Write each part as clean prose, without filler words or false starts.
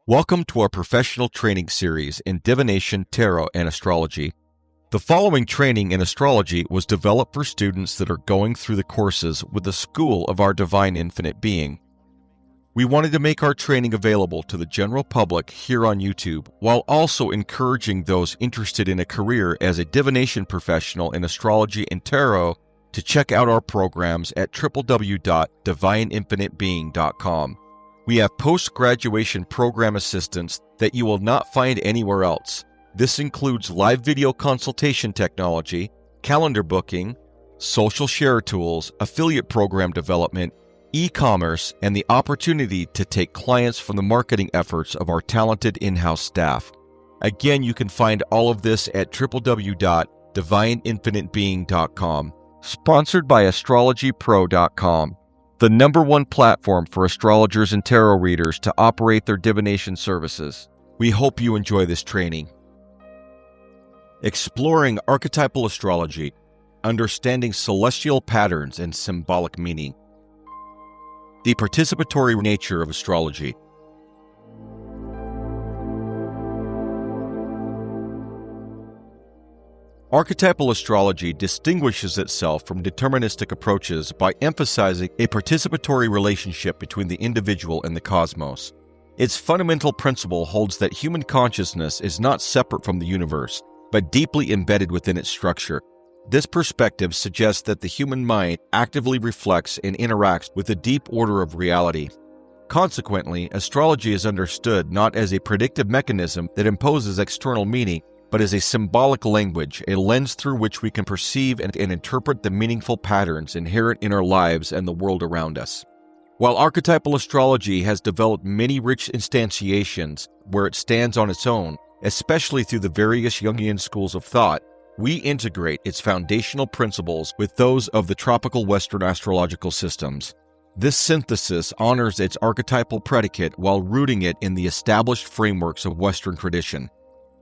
Welcome to our professional training series in divination, tarot, and astrology. The following training in astrology was developed for students that are going through the courses with the School of Our Divine Infinite Being. We wanted to make our training available to the general public here on YouTube, while also encouraging those interested in a career as a divination professional in astrology and tarot to check out our programs at www.divineinfinitebeing.com. We have post-graduation program assistance that you will not find anywhere else. This includes live video consultation technology, calendar booking, social share tools, affiliate program development, e-commerce, and the opportunity to take clients from the marketing efforts of our talented in-house staff. Again, you can find all of this at www.divineinfinitebeing.com. Sponsored by astrologypro.com. The #1 platform for astrologers and tarot readers to operate their divination services. We hope you enjoy this training. Exploring Archetypal Astrology, Understanding Celestial Patterns and Symbolic Meaning. The Participatory Nature of Astrology. Archetypal astrology distinguishes itself from deterministic approaches by emphasizing a participatory relationship between the individual and the cosmos. Its fundamental principle holds that human consciousness is not separate from the universe, but deeply embedded within its structure. This perspective suggests that the human mind actively reflects and interacts with the deep order of reality. Consequently, astrology is understood not as a predictive mechanism that imposes external meaning, but as a symbolic language, a lens through which we can perceive and interpret the meaningful patterns inherent in our lives and the world around us. While archetypal astrology has developed many rich instantiations where it stands on its own, especially through the various Jungian schools of thought, we integrate its foundational principles with those of the tropical Western astrological systems. This synthesis honors its archetypal predicate while rooting it in the established frameworks of Western tradition.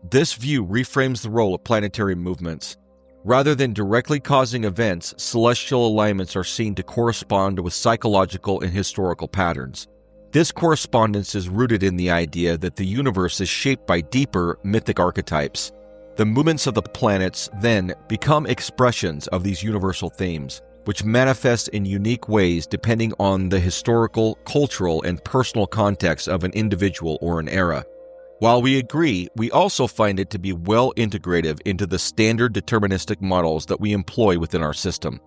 This view reframes the role of planetary movements. Rather than directly causing events, celestial alignments are seen to correspond with psychological and historical patterns. This correspondence is rooted in the idea that the universe is shaped by deeper, mythic archetypes. The movements of the planets, then, become expressions of these universal themes, which manifest in unique ways depending on the historical, cultural, and personal context of an individual or an era. While we agree, we also find it to be well integrative into the standard deterministic models that we employ within our system.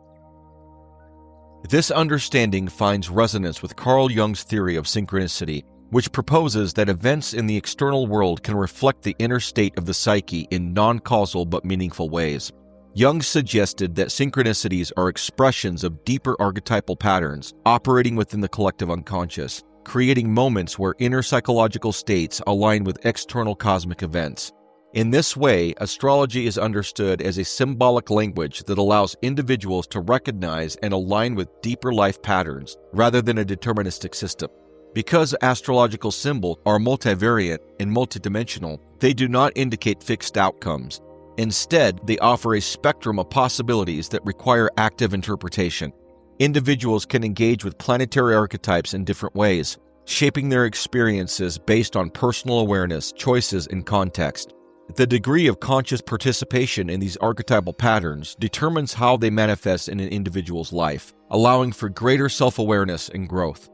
This understanding finds resonance with Carl Jung's theory of synchronicity, which proposes that events in the external world can reflect the inner state of the psyche in non-causal but meaningful ways. Jung suggested that synchronicities are expressions of deeper archetypal patterns operating within the collective unconscious, creating moments where inner psychological states align with external cosmic events. In this way, astrology is understood as a symbolic language that allows individuals to recognize and align with deeper life patterns rather than a deterministic system. Because astrological symbols are multivariate and multidimensional, they do not indicate fixed outcomes. Instead, they offer a spectrum of possibilities that require active interpretation. Individuals can engage with planetary archetypes in different ways, shaping their experiences based on personal awareness, choices, and context. The degree of conscious participation in these archetypal patterns determines how they manifest in an individual's life, allowing for greater self-awareness and growth.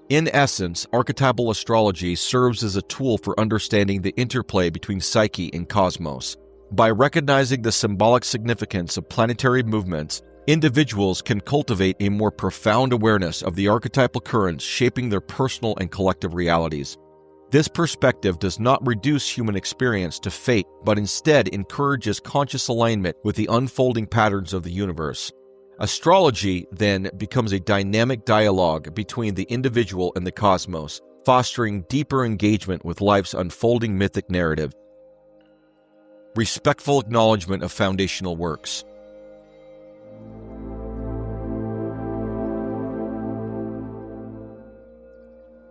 In essence, archetypal astrology serves as a tool for understanding the interplay between psyche and cosmos. By recognizing the symbolic significance of planetary movements, individuals can cultivate a more profound awareness of the archetypal currents shaping their personal and collective realities. This perspective does not reduce human experience to fate, but instead encourages conscious alignment with the unfolding patterns of the universe. Astrology, then, becomes a dynamic dialogue between the individual and the cosmos, fostering deeper engagement with life's unfolding mythic narrative. Respectful acknowledgement of foundational works.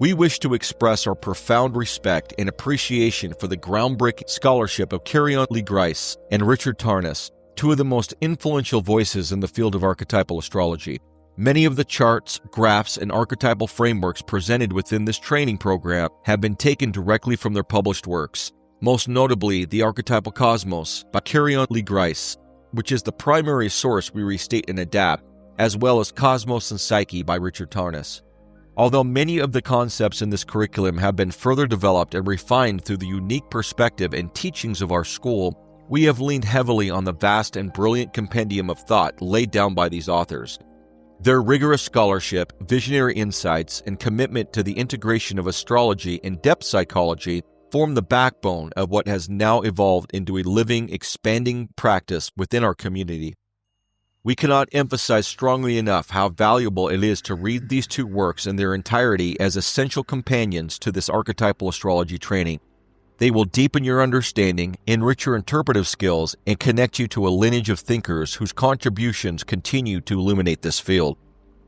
We wish to express our profound respect and appreciation for the groundbreaking scholarship of Carrion Lee Grice and Richard Tarnas, two of the most influential voices in the field of archetypal astrology. Many of the charts, graphs, and archetypal frameworks presented within this training program have been taken directly from their published works, most notably The Archetypal Cosmos by Carrion Lee Grice, which is the primary source we restate and adapt, as well as Cosmos and Psyche by Richard Tarnas. Although many of the concepts in this curriculum have been further developed and refined through the unique perspective and teachings of our school, we have leaned heavily on the vast and brilliant compendium of thought laid down by these authors. Their rigorous scholarship, visionary insights, and commitment to the integration of astrology and depth psychology form the backbone of what has now evolved into a living, expanding practice within our community. We cannot emphasize strongly enough how valuable it is to read these two works in their entirety as essential companions to this archetypal astrology training. They will deepen your understanding, enrich your interpretive skills, and connect you to a lineage of thinkers whose contributions continue to illuminate this field.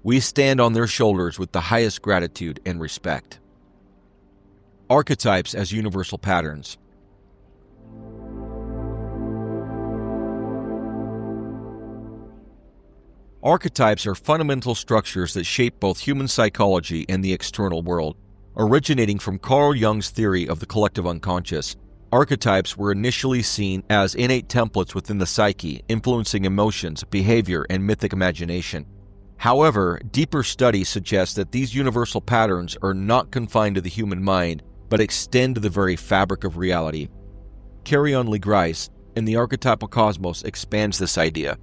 We stand on their shoulders with the highest gratitude and respect. Archetypes as universal patterns. Archetypes are fundamental structures that shape both human psychology and the external world. Originating from Carl Jung's theory of the collective unconscious, archetypes were initially seen as innate templates within the psyche, influencing emotions, behavior, and mythic imagination. However, deeper study suggests that these universal patterns are not confined to the human mind, but extend to the very fabric of reality. Carrion Lee Grice, in The Archetypal Cosmos, expands this idea.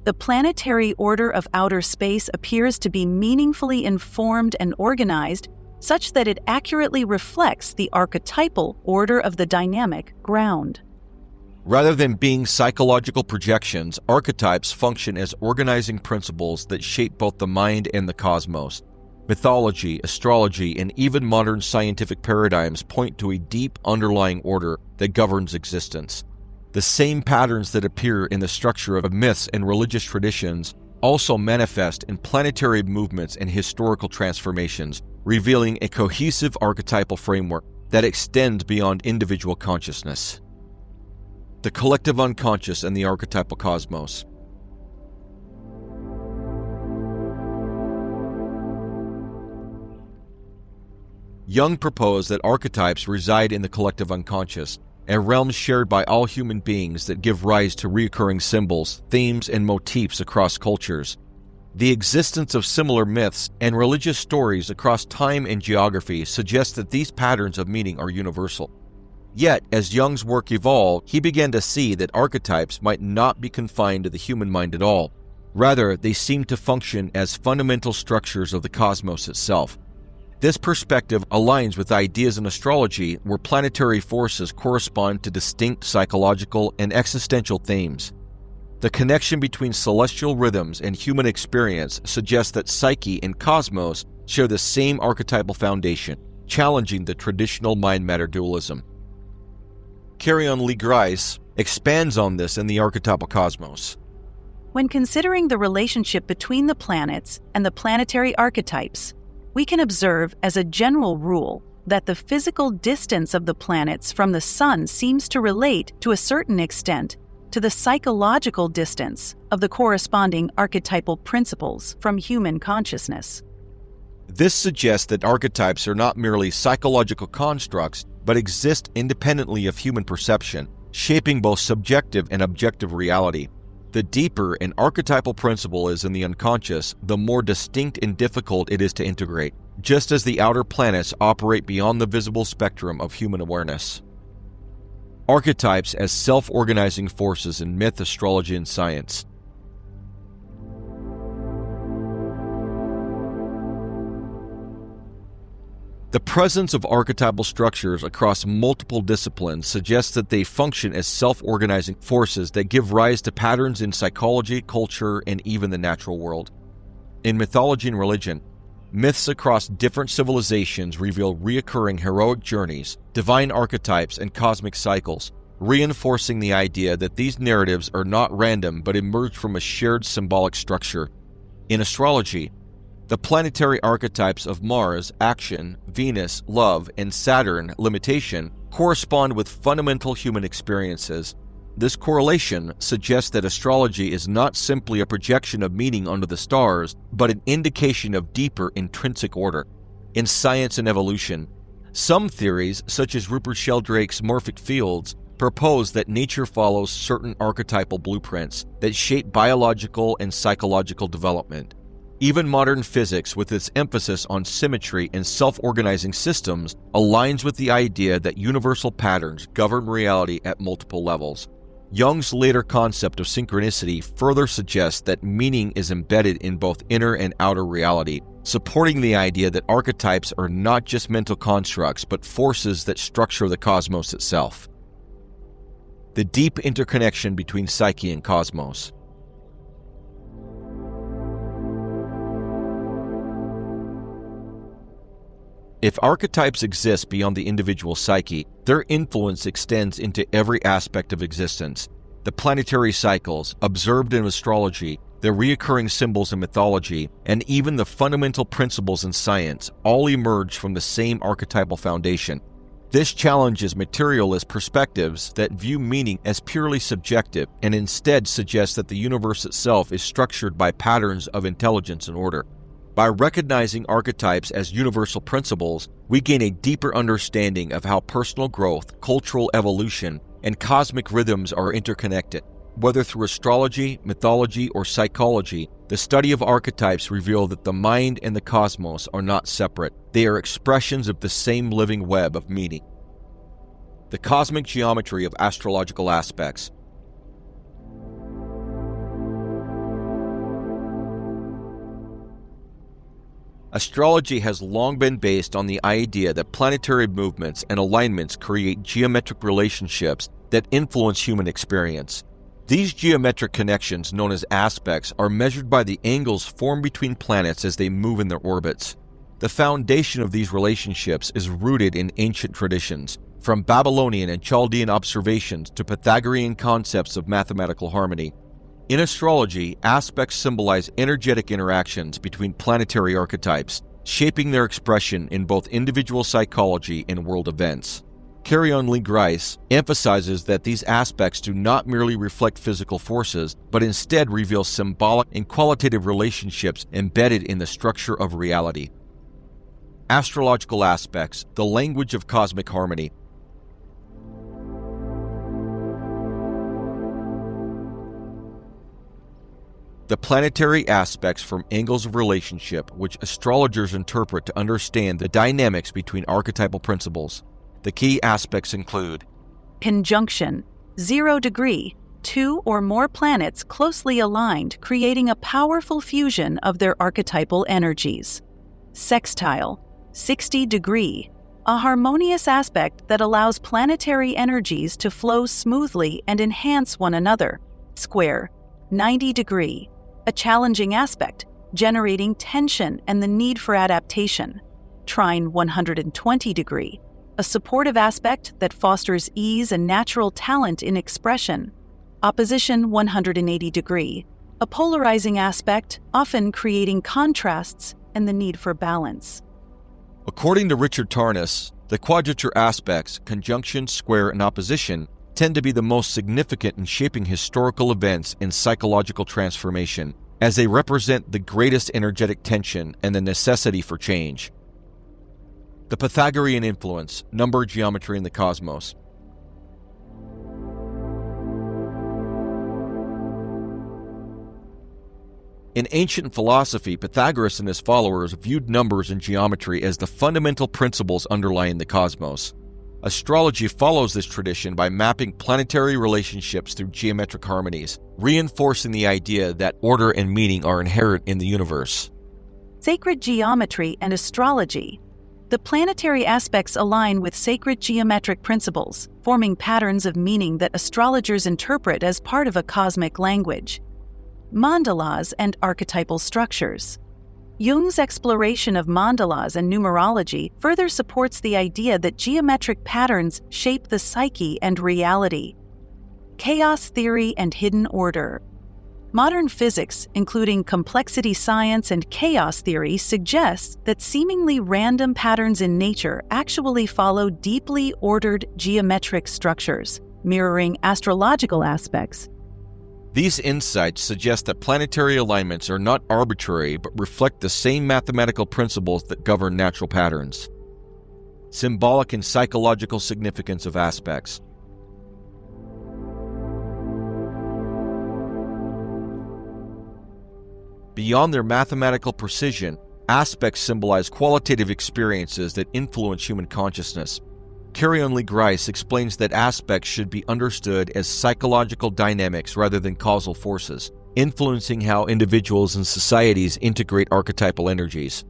The planetary order of outer space appears to be meaningfully informed and organized such that it accurately reflects the archetypal order of the dynamic ground. Rather than being psychological projections, archetypes function as organizing principles that shape both the mind and the cosmos. Mythology, astrology, and even modern scientific paradigms point to a deep underlying order that governs existence. The same patterns that appear in the structure of myths and religious traditions also manifest in planetary movements and historical transformations, revealing a cohesive archetypal framework that extends beyond individual consciousness. The collective unconscious and the archetypal cosmos. Jung proposed that archetypes reside in the collective unconscious, a realm shared by all human beings that give rise to recurring symbols, themes, and motifs across cultures. The existence of similar myths and religious stories across time and geography suggests that these patterns of meaning are universal. Yet, as Jung's work evolved, he began to see that archetypes might not be confined to the human mind at all. Rather, they seem to function as fundamental structures of the cosmos itself. This perspective aligns with ideas in astrology where planetary forces correspond to distinct psychological and existential themes. The connection between celestial rhythms and human experience suggests that psyche and cosmos share the same archetypal foundation, challenging the traditional mind-matter dualism. Carrion Lee Grice expands on this in The Archetypal Cosmos. When considering the relationship between the planets and the planetary archetypes, we can observe as a general rule that the physical distance of the planets from the Sun seems to relate to a certain extent to the psychological distance of the corresponding archetypal principles from human consciousness. This suggests that archetypes are not merely psychological constructs, but exist independently of human perception, shaping both subjective and objective reality. The deeper an archetypal principle is in the unconscious, the more distinct and difficult it is to integrate, just as the outer planets operate beyond the visible spectrum of human awareness. Archetypes as self-organizing forces in myth, astrology, and science. The presence of archetypal structures across multiple disciplines suggests that they function as self-organizing forces that give rise to patterns in psychology, culture, and even the natural world. In mythology and religion, myths across different civilizations reveal recurring heroic journeys, divine archetypes, and cosmic cycles, reinforcing the idea that these narratives are not random but emerge from a shared symbolic structure. In astrology, the planetary archetypes of Mars, action, Venus, love, and Saturn, limitation, correspond with fundamental human experiences. This correlation suggests that astrology is not simply a projection of meaning onto the stars, but an indication of deeper intrinsic order. In science and evolution, some theories, such as Rupert Sheldrake's morphic fields, propose that nature follows certain archetypal blueprints that shape biological and psychological development. Even modern physics, with its emphasis on symmetry and self-organizing systems, aligns with the idea that universal patterns govern reality at multiple levels. Jung's later concept of synchronicity further suggests that meaning is embedded in both inner and outer reality, supporting the idea that archetypes are not just mental constructs but forces that structure the cosmos itself. The deep interconnection between psyche and cosmos. If archetypes exist beyond the individual psyche, their influence extends into every aspect of existence. The planetary cycles, observed in astrology, the recurring symbols in mythology, and even the fundamental principles in science all emerge from the same archetypal foundation. This challenges materialist perspectives that view meaning as purely subjective and instead suggest that the universe itself is structured by patterns of intelligence and order. By recognizing archetypes as universal principles, we gain a deeper understanding of how personal growth, cultural evolution, and cosmic rhythms are interconnected. Whether through astrology, mythology, or psychology, the study of archetypes reveals that the mind and the cosmos are not separate. They are expressions of the same living web of meaning. The cosmic geometry of astrological aspects. Astrology has long been based on the idea that planetary movements and alignments create geometric relationships that influence human experience. These geometric connections, known as aspects, are measured by the angles formed between planets as they move in their orbits. The foundation of these relationships is rooted in ancient traditions, from Babylonian and Chaldean observations to Pythagorean concepts of mathematical harmony. In astrology, aspects symbolize energetic interactions between planetary archetypes, shaping their expression in both individual psychology and world events. Carrion Lee Grice emphasizes that these aspects do not merely reflect physical forces, but instead reveal symbolic and qualitative relationships embedded in the structure of reality. Astrological aspects, the language of cosmic harmony. The planetary aspects form angles of relationship which astrologers interpret to understand the dynamics between archetypal principles. The key aspects include conjunction, 0 degree, 2 or more planets closely aligned, creating a powerful fusion of their archetypal energies. Sextile, 60 degree, a harmonious aspect that allows planetary energies to flow smoothly and enhance one another. Square, 90 degree, a challenging aspect, generating tension and the need for adaptation. Trine, 120 degree, a supportive aspect that fosters ease and natural talent in expression. Opposition, 180 degree, a polarizing aspect, often creating contrasts and the need for balance. According to Richard Tarnas, the quadrature aspects, conjunction, square, and opposition, tend to be the most significant in shaping historical events and psychological transformation, as they represent the greatest energetic tension and the necessity for change. The Pythagorean influence, number geometry in the cosmos. In ancient philosophy, Pythagoras and his followers viewed numbers and geometry as the fundamental principles underlying the cosmos. Astrology follows this tradition by mapping planetary relationships through geometric harmonies, reinforcing the idea that order and meaning are inherent in the universe. Sacred geometry and astrology. The planetary aspects align with sacred geometric principles, forming patterns of meaning that astrologers interpret as part of a cosmic language. Mandalas and archetypal structures. Jung's exploration of mandalas and numerology further supports the idea that geometric patterns shape the psyche and reality. Chaos theory and hidden order. Modern physics, including complexity science and chaos theory, suggests that seemingly random patterns in nature actually follow deeply ordered geometric structures. mirroring astrological aspects. These insights suggest that planetary alignments are not arbitrary but reflect the same mathematical principles that govern natural patterns. Symbolic and psychological significance of aspects. Beyond their mathematical precision, aspects symbolize qualitative experiences that influence human consciousness. Carrion Lee Grice explains that aspects should be understood as psychological dynamics rather than causal forces, influencing how individuals and societies integrate archetypal energies.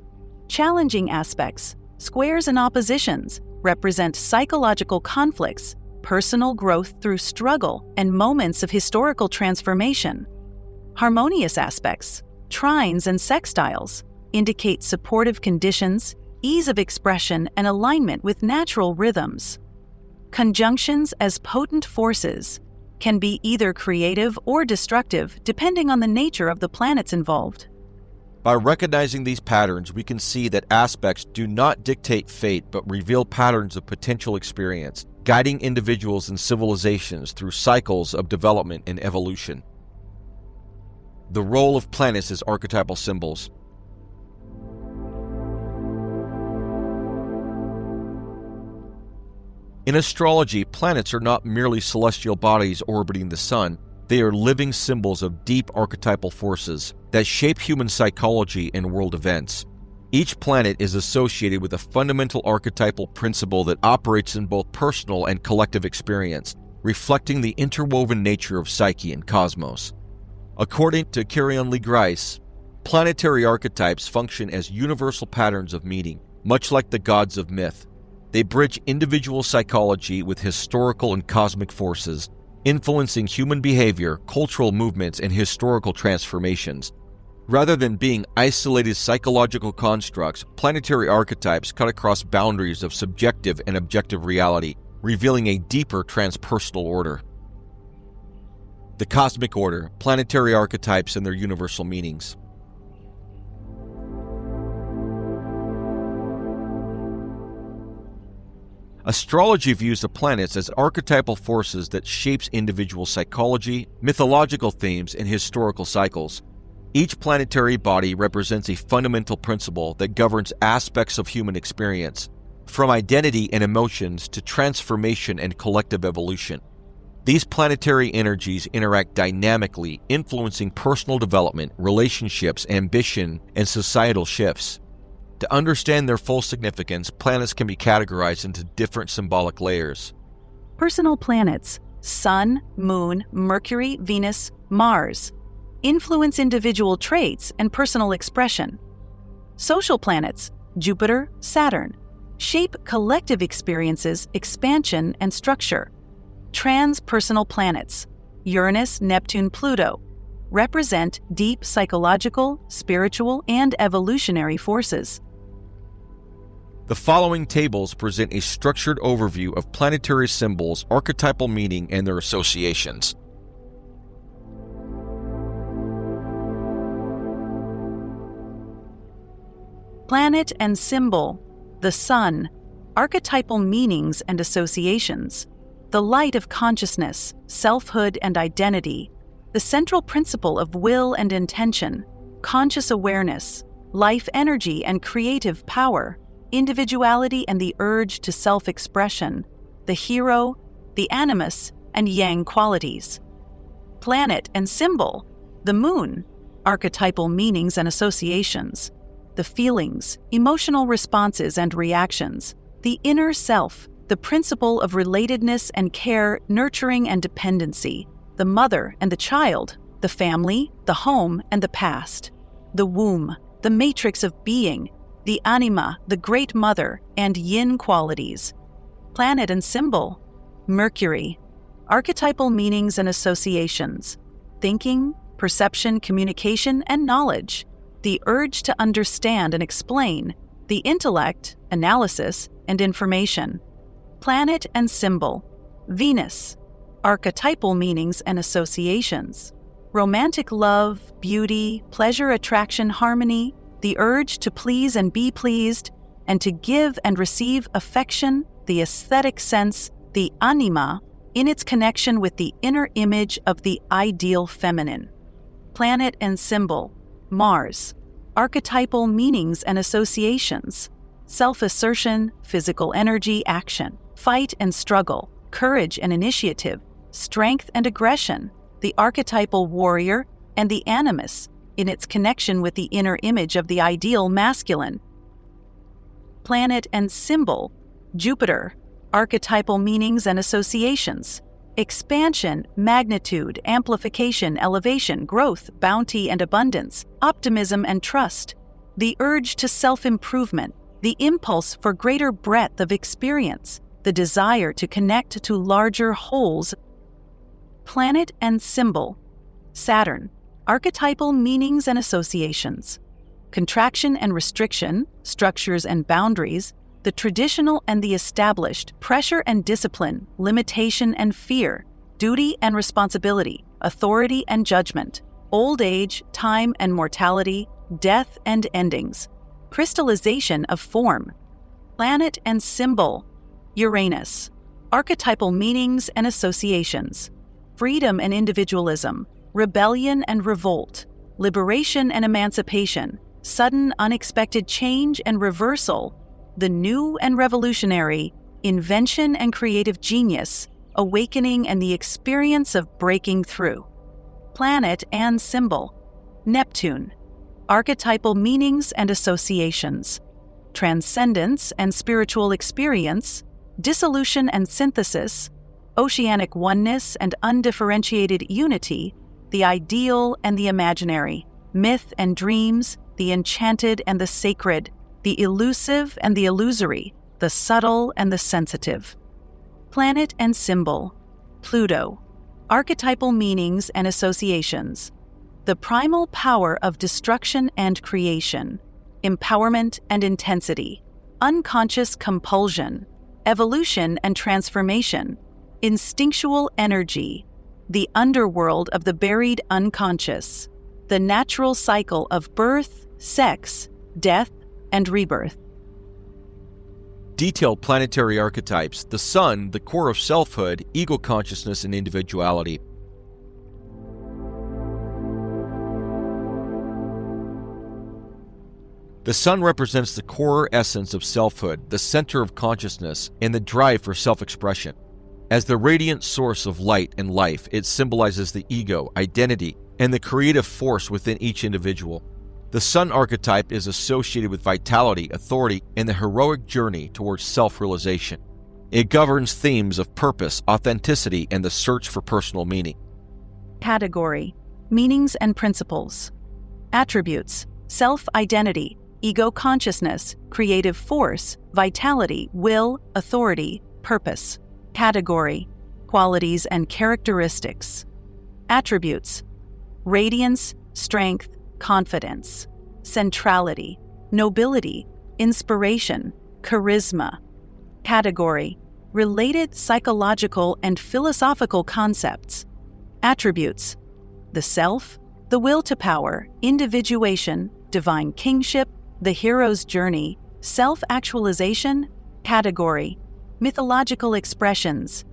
Challenging aspects, squares and oppositions, represent psychological conflicts, personal growth through struggle, and moments of historical transformation. Harmonious aspects, trines and sextiles, indicate supportive conditions, ease of expression, and alignment with natural rhythms. Conjunctions as potent forces can be either creative or destructive depending on the nature of the planets involved. By recognizing these patterns, we can see that aspects do not dictate fate but reveal patterns of potential experience, guiding individuals and civilizations through cycles of development and evolution. The role of planets as archetypal symbols. In astrology, planets are not merely celestial bodies orbiting the sun. They are living symbols of deep archetypal forces that shape human psychology and world events. Each planet is associated with a fundamental archetypal principle that operates in both personal and collective experience, reflecting the interwoven nature of psyche and cosmos. According to Carrion Lee Grice, planetary archetypes function as universal patterns of meaning, much like the gods of myth. They bridge individual psychology with historical and cosmic forces, influencing human behavior, cultural movements, and historical transformations. Rather than being isolated psychological constructs, planetary archetypes cut across boundaries of subjective and objective reality, revealing a deeper transpersonal order. The cosmic order, planetary archetypes and their universal meanings. Astrology views the planets as archetypal forces that shapes individual psychology, mythological themes, and historical cycles. Each planetary body represents a fundamental principle that governs aspects of human experience, from identity and emotions to transformation and collective evolution. These planetary energies interact dynamically, influencing personal development, relationships, ambition, and societal shifts. To understand their full significance, planets can be categorized into different symbolic layers. Personal planets, Sun, Moon, Mercury, Venus, Mars, influence individual traits and personal expression. Social planets, Jupiter, Saturn, shape collective experiences, expansion, and structure. Transpersonal planets, Uranus, Neptune, Pluto, represent deep psychological, spiritual, and evolutionary forces. The following tables present a structured overview of planetary symbols, archetypal meaning, and their associations. Planet and symbol, the Sun, archetypal meanings and associations, the light of consciousness, selfhood and identity, the central principle of will and intention, conscious awareness, life energy and creative power, individuality and the urge to self-expression, the hero, the animus, and yang qualities. Planet and symbol, the Moon, archetypal meanings and associations, the feelings, emotional responses and reactions, the inner self, the principle of relatedness and care, nurturing and dependency, the mother and the child, the family, the home and the past, the womb, the matrix of being, the anima, the great mother, and yin qualities. Planet and symbol, Mercury, archetypal meanings and associations, thinking, perception, communication, and knowledge, the urge to understand and explain, the intellect, analysis, and information. Planet and symbol, Venus, archetypal meanings and associations, romantic love, beauty, pleasure, attraction, harmony, the urge to please and be pleased, and to give and receive affection, the aesthetic sense, the anima, in its connection with the inner image of the ideal feminine. Planet and symbol, Mars, archetypal meanings and associations, self-assertion, physical energy, action, fight and struggle, courage and initiative, strength and aggression, the archetypal warrior and the animus in its connection with the inner image of the ideal masculine. Planet and symbol, Jupiter, archetypal meanings and associations, expansion, magnitude, amplification, elevation, growth, bounty and abundance, optimism and trust, the urge to self-improvement, the impulse for greater breadth of experience, the desire to connect to larger wholes. Planet and symbol, Saturn, archetypal meanings and associations, contraction and restriction, structures and boundaries, the traditional and the established, pressure and discipline, limitation and fear, duty and responsibility, authority and judgment, old age, time and mortality, death and endings, crystallization of form. Planet and symbol, Uranus, archetypal meanings and associations, freedom and individualism, rebellion and revolt, liberation and emancipation, sudden unexpected change and reversal, the new and revolutionary, invention and creative genius, awakening and the experience of breaking through. Planet and symbol, Neptune, archetypal meanings and associations, transcendence and spiritual experience, dissolution and synthesis, oceanic oneness and undifferentiated unity, the ideal and the imaginary, myth and dreams, the enchanted and the sacred, the elusive and the illusory, the subtle and the sensitive. Planet and symbol, Pluto, archetypal meanings and associations, the primal power of destruction and creation, empowerment and intensity, unconscious compulsion, evolution and transformation, instinctual energy, the underworld of the buried unconscious, the natural cycle of birth, sex, death, and rebirth. Detailed planetary archetypes, the sun, the core of selfhood, ego consciousness, and individuality. The sun represents the core essence of selfhood, the center of consciousness, and the drive for self-expression. As the radiant source of light and life, it symbolizes the ego, identity, and the creative force within each individual. The sun archetype is associated with vitality, authority, and the heroic journey towards self-realization. It governs themes of purpose, authenticity, and the search for personal meaning. Category, meanings and principles. Attributes, self-identity, ego consciousness, creative force, vitality, will, authority, purpose. Category, qualities and characteristics. Attributes, radiance, strength, confidence, centrality, nobility, inspiration, charisma. Category, related psychological and philosophical concepts. Attributes, the self, the will to power, individuation, divine kingship, the hero's journey, self-actualization. Category, mythological expressions.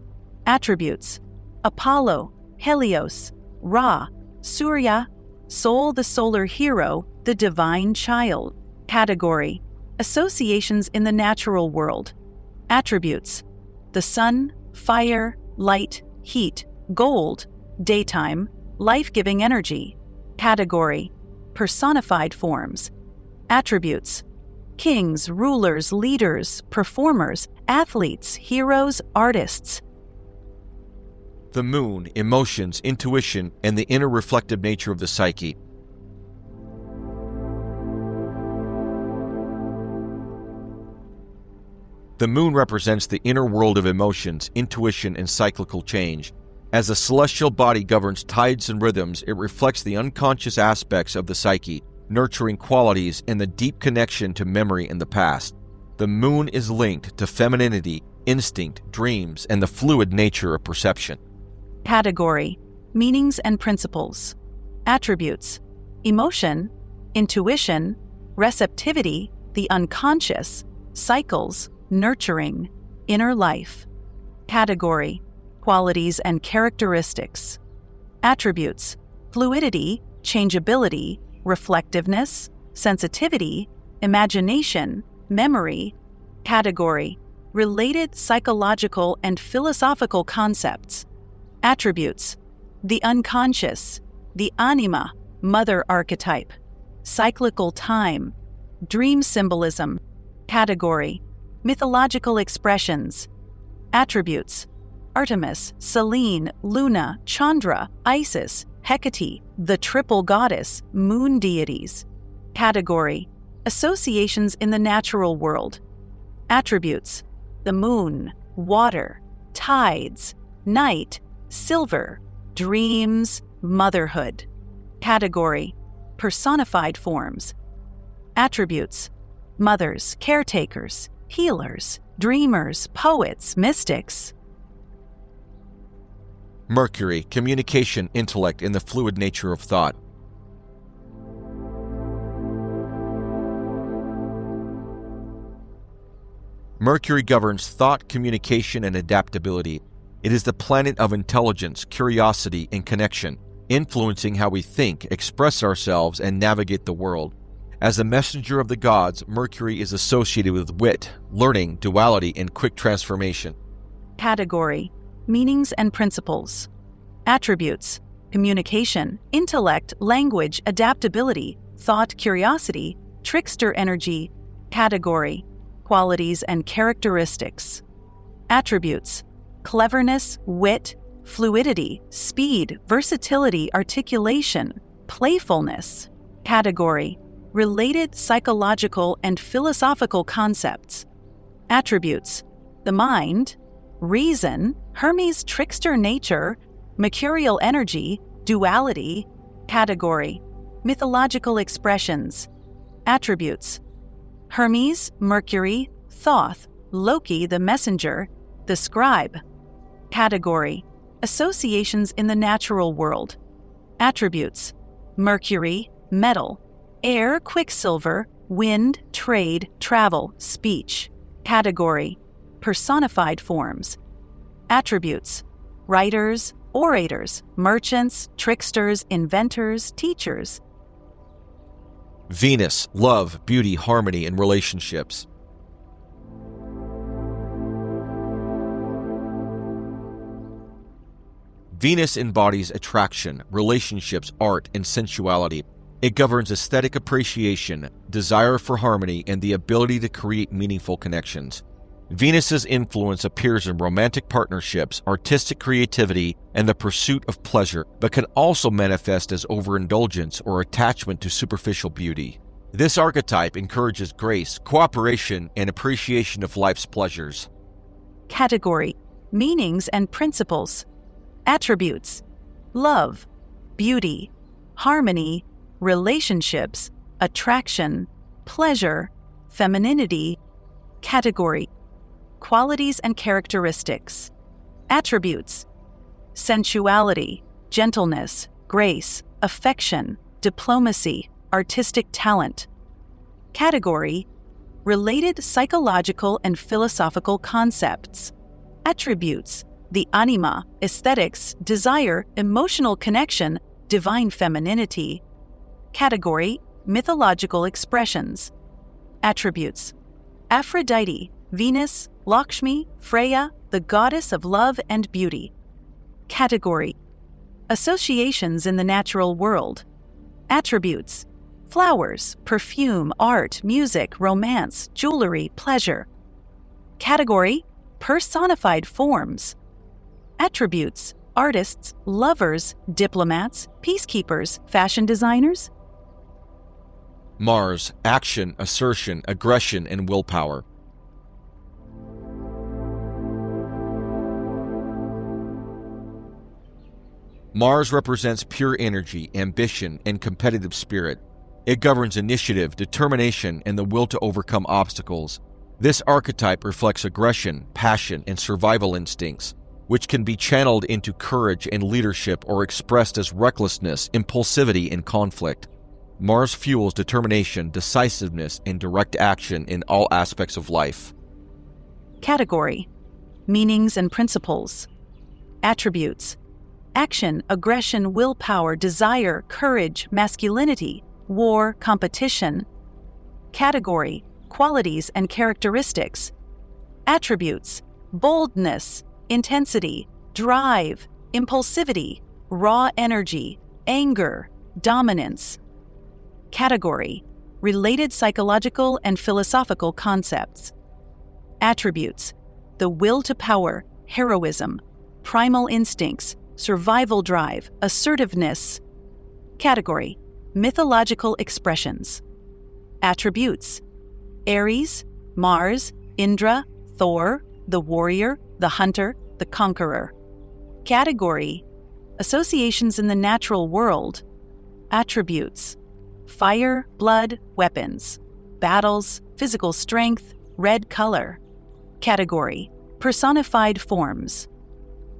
Attributes, Apollo, Helios, Ra, Surya, soul, the solar hero, the divine child. Category, associations in the natural world. Attributes, the sun, fire, light, heat, gold, daytime, life-giving energy. Category, personified forms. Attributes, kings, rulers, leaders, performers, athletes, heroes, artists. The moon, emotions, intuition, and the inner reflective nature of the psyche. The moon represents the inner world of emotions, intuition, and cyclical change. As the celestial body governs tides and rhythms, it reflects the unconscious aspects of the psyche, nurturing qualities and the deep connection to memory and the past. The moon is linked to femininity, instinct, dreams, and the fluid nature of perception. Category, meanings and principles. Attributes, emotion, intuition, receptivity, the unconscious, cycles, nurturing, inner life. Category, qualities and characteristics. Attributes: fluidity, changeability, reflectiveness, sensitivity, imagination, memory. Category: related psychological and philosophical concepts. Attributes: the unconscious, the anima, mother archetype, cyclical time, dream symbolism. Category: mythological expressions. Attributes: Artemis, Selene, Luna, Chandra, Isis, Hecate, the triple goddess, moon deities. Category: associations in the natural world. Attributes: the moon, water, tides, night, silver, dreams, motherhood. Category: personified forms. Attributes: mothers, caretakers, healers, dreamers, poets, mystics. Mercury, communication, intellect, and the fluid nature of thought. Mercury governs thought, communication, and adaptability. It is the planet of intelligence, curiosity, and connection, influencing how we think, express ourselves, and navigate the world. As a messenger of the gods, Mercury is associated with wit, learning, duality, and quick transformation. Category: meanings and principles. Attributes: communication, intellect, language, adaptability, thought, curiosity, trickster energy. Category: qualities and characteristics. Attributes: cleverness, wit, fluidity, speed, versatility, articulation, playfulness. Category: related psychological and philosophical concepts. Attributes: the mind, reason, Hermes' trickster nature, mercurial energy, duality. Category: mythological expressions. Attributes: Hermes, Mercury, Thoth, Loki the messenger, the scribe. Category: associations in the natural world. Attributes: Mercury, metal, air, quicksilver, wind, trade, travel, speech. Category: personified forms. Attributes: writers, orators, merchants, tricksters, inventors, teachers. Venus, love, beauty, harmony, and relationships. Venus embodies attraction, relationships, art, and sensuality. It governs aesthetic appreciation, desire for harmony, and the ability to create meaningful connections. Venus's influence appears in romantic partnerships, artistic creativity, and the pursuit of pleasure, but can also manifest as overindulgence or attachment to superficial beauty. This archetype encourages grace, cooperation, and appreciation of life's pleasures. Category: meanings and principles. Attributes: love, beauty, harmony, relationships, attraction, pleasure, femininity. Category: qualities and characteristics. Attributes: sensuality, gentleness, grace, affection, diplomacy, artistic talent. Category: related psychological and philosophical concepts. Attributes: the anima, aesthetics, desire, emotional connection, divine femininity. Category: mythological expressions. Attributes: Aphrodite, Venus, Lakshmi, Freya, the goddess of love and beauty. Category: associations in the natural world. Attributes: flowers, perfume, art, music, romance, jewelry, pleasure. Category: personified forms. Attributes: artists, lovers, diplomats, peacekeepers, fashion designers. Mars, action, assertion, aggression, and willpower. Mars represents pure energy, ambition, and competitive spirit. It governs initiative, determination, and the will to overcome obstacles. This archetype reflects aggression, passion, and survival instincts, which can be channeled into courage and leadership or expressed as recklessness, impulsivity, and conflict. Mars fuels determination, decisiveness, and direct action in all aspects of life. Category: meanings and principles. Attributes: action, aggression, willpower, desire, courage, masculinity, war, competition. Category: qualities and characteristics. Attributes: boldness, intensity, drive, impulsivity, raw energy, anger, dominance. Category: related psychological and philosophical concepts. Attributes: the will to power, heroism, primal instincts, survival drive, assertiveness. Category: mythological expressions. Attributes: Aries, Mars, Indra, Thor, the warrior, the hunter, the conqueror. Category: associations in the natural world. Attributes: fire, blood, weapons, battles, physical strength, red color. Category: personified forms.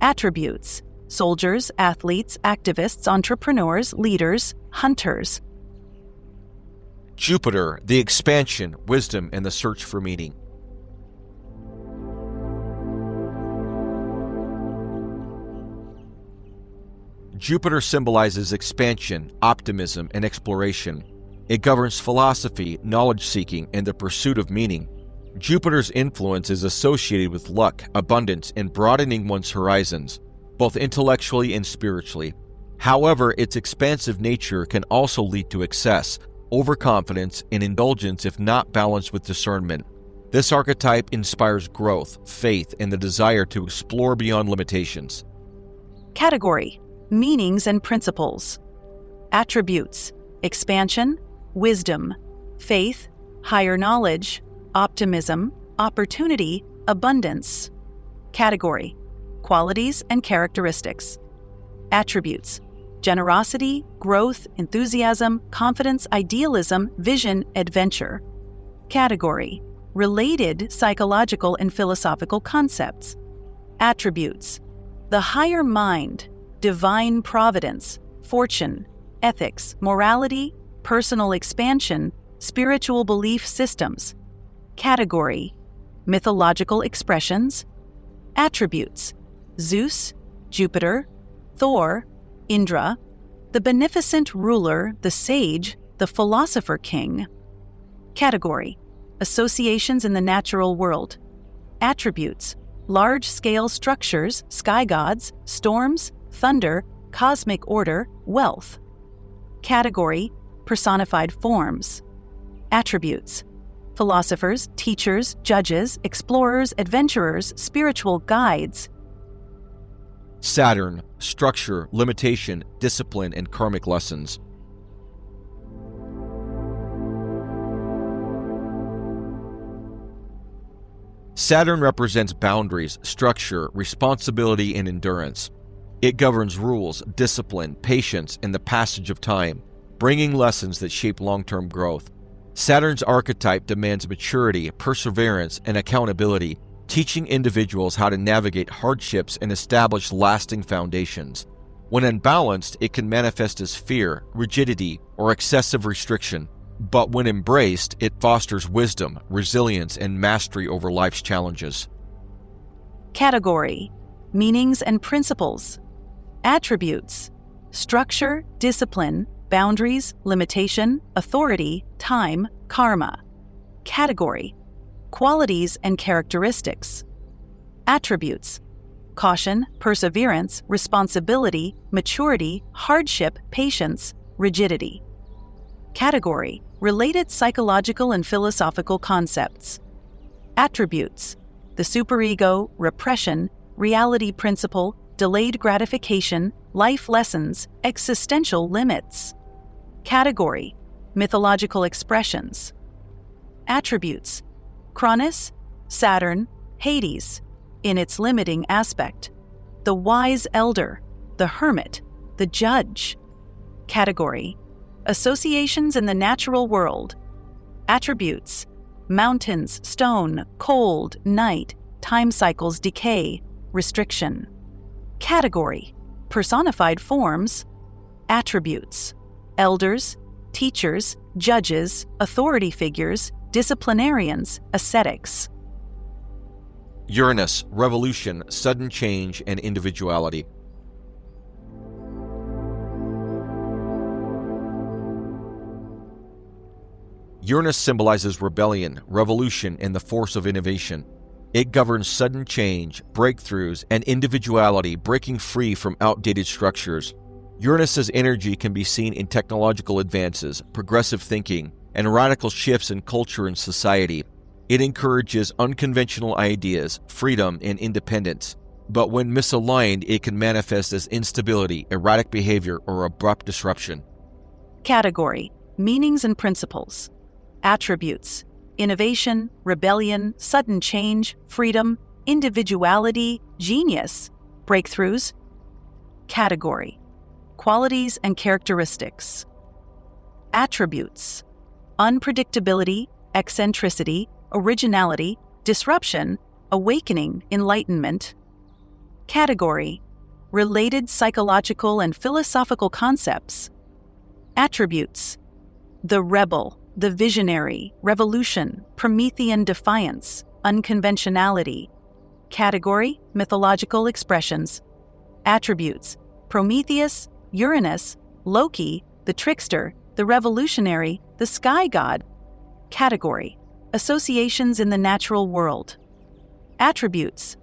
Attributes: soldiers, athletes, activists, entrepreneurs, leaders, hunters. Jupiter, the expansion, wisdom, and the search for meaning. Jupiter symbolizes expansion, optimism, and exploration. It governs philosophy, knowledge-seeking, and the pursuit of meaning. Jupiter's influence is associated with luck, abundance, and broadening one's horizons, both intellectually and spiritually. However, its expansive nature can also lead to excess, overconfidence, and indulgence if not balanced with discernment. This archetype inspires growth, faith, and the desire to explore beyond limitations. Category: meanings and principles. Attributes: expansion, wisdom, faith, higher knowledge, optimism, opportunity, abundance. Category: qualities and characteristics. Attributes: generosity, growth, enthusiasm, confidence, idealism, vision, adventure. Category: related psychological and philosophical concepts. Attributes: the higher mind, divine providence, fortune, ethics, morality, personal expansion, spiritual belief systems. Category: mythological expressions. Attributes: Zeus, Jupiter, Thor, Indra, the beneficent ruler, the sage, the philosopher king. Category: associations in the natural world. Attributes: large-scale structures, sky gods, storms, thunder, cosmic order, wealth. Category: personified forms. Attributes: philosophers, teachers, judges, explorers, adventurers, spiritual guides. Saturn, structure, limitation, discipline, and karmic lessons. Saturn represents boundaries, structure, responsibility, and endurance. It governs rules, discipline, patience, and the passage of time, bringing lessons that shape long-term growth. Saturn's archetype demands maturity, perseverance, and accountability, teaching individuals how to navigate hardships and establish lasting foundations. When unbalanced, it can manifest as fear, rigidity, or excessive restriction, but when embraced, it fosters wisdom, resilience, and mastery over life's challenges. Category: meanings and principles. Attributes: structure, discipline, boundaries, limitation, authority, time, karma. Category: qualities and characteristics. Attributes: caution, perseverance, responsibility, maturity, hardship, patience, rigidity. Category: related psychological and philosophical concepts. Attributes: the superego, repression, reality principle, delayed gratification, life lessons, existential limits. Category: mythological expressions. Attributes: Cronus, Saturn, Hades, in its limiting aspect, the wise elder, the hermit, the judge. Category: associations in the natural world. Attributes: mountains, stone, cold, night, time cycles, decay, restriction. Category: personified forms. Attributes: elders, teachers, judges, authority figures, disciplinarians, ascetics. Uranus, revolution, sudden change, and individuality. Uranus symbolizes rebellion, revolution, and the force of innovation. It governs sudden change, breakthroughs, and individuality, breaking free from outdated structures. Uranus's energy can be seen in technological advances, progressive thinking, and radical shifts in culture and society. It encourages unconventional ideas, freedom, and independence. But when misaligned, it can manifest as instability, erratic behavior, or abrupt disruption. Category: meanings and principles. Attributes: innovation, rebellion, sudden change, freedom, individuality, genius, breakthroughs. Category: qualities and characteristics. Attributes: unpredictability, eccentricity, originality, disruption, awakening, enlightenment. Category: related psychological and philosophical concepts. Attributes: the rebel, the visionary, revolution, Promethean defiance, unconventionality. Category: mythological expressions. Attributes: Prometheus, Uranus, Loki, the trickster, the revolutionary, the sky god. Category: associations in the natural world. Attributes: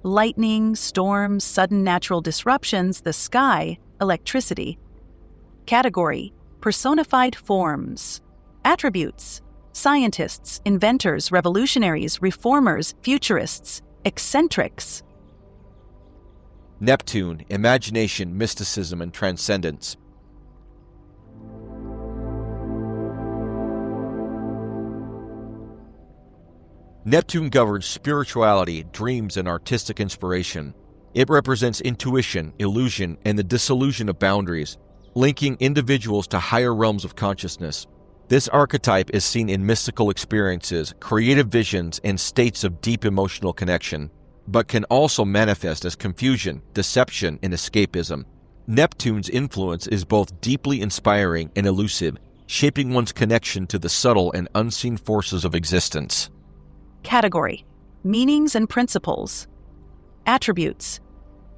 lightning, storms, sudden natural disruptions, the sky, electricity. Category: personified forms. Attributes: scientists, inventors, revolutionaries, reformers, futurists, eccentrics. Neptune, imagination, mysticism, and transcendence. Neptune governs spirituality, dreams, and artistic inspiration. It represents intuition, illusion, and the dissolution of boundaries, linking individuals to higher realms of consciousness. This archetype is seen in mystical experiences, creative visions, and states of deep emotional connection, but can also manifest as confusion, deception, and escapism. Neptune's influence is both deeply inspiring and elusive, shaping one's connection to the subtle and unseen forces of existence. Category: meanings and principles. Attributes: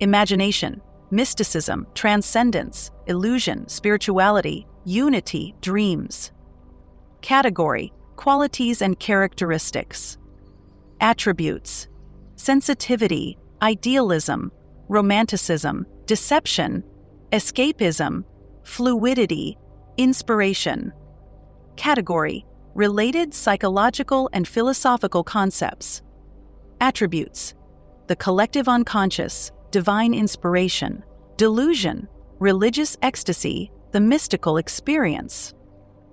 imagination, mysticism, transcendence, illusion, spirituality, unity, dreams. Category: qualities and characteristics. Attributes: sensitivity, idealism, romanticism, deception, escapism, fluidity, inspiration. Category: related psychological and philosophical concepts. Attributes: the collective unconscious, divine inspiration, delusion, religious ecstasy, the mystical experience.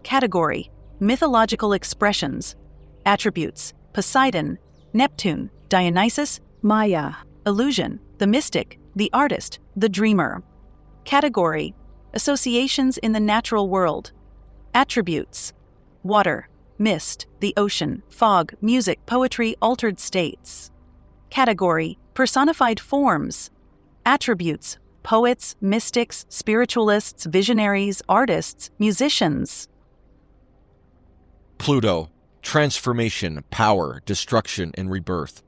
Category: mythological expressions. Attributes: Poseidon, Neptune, Dionysus, Maya. Illusion: the mystic, the artist, the dreamer. Category: associations in the natural world. Attributes: water, mist, the ocean, fog, music, poetry, altered states. Category: personified forms. Attributes: poets, mystics, spiritualists, visionaries, artists, musicians. Pluto, transformation, power, destruction, and rebirth.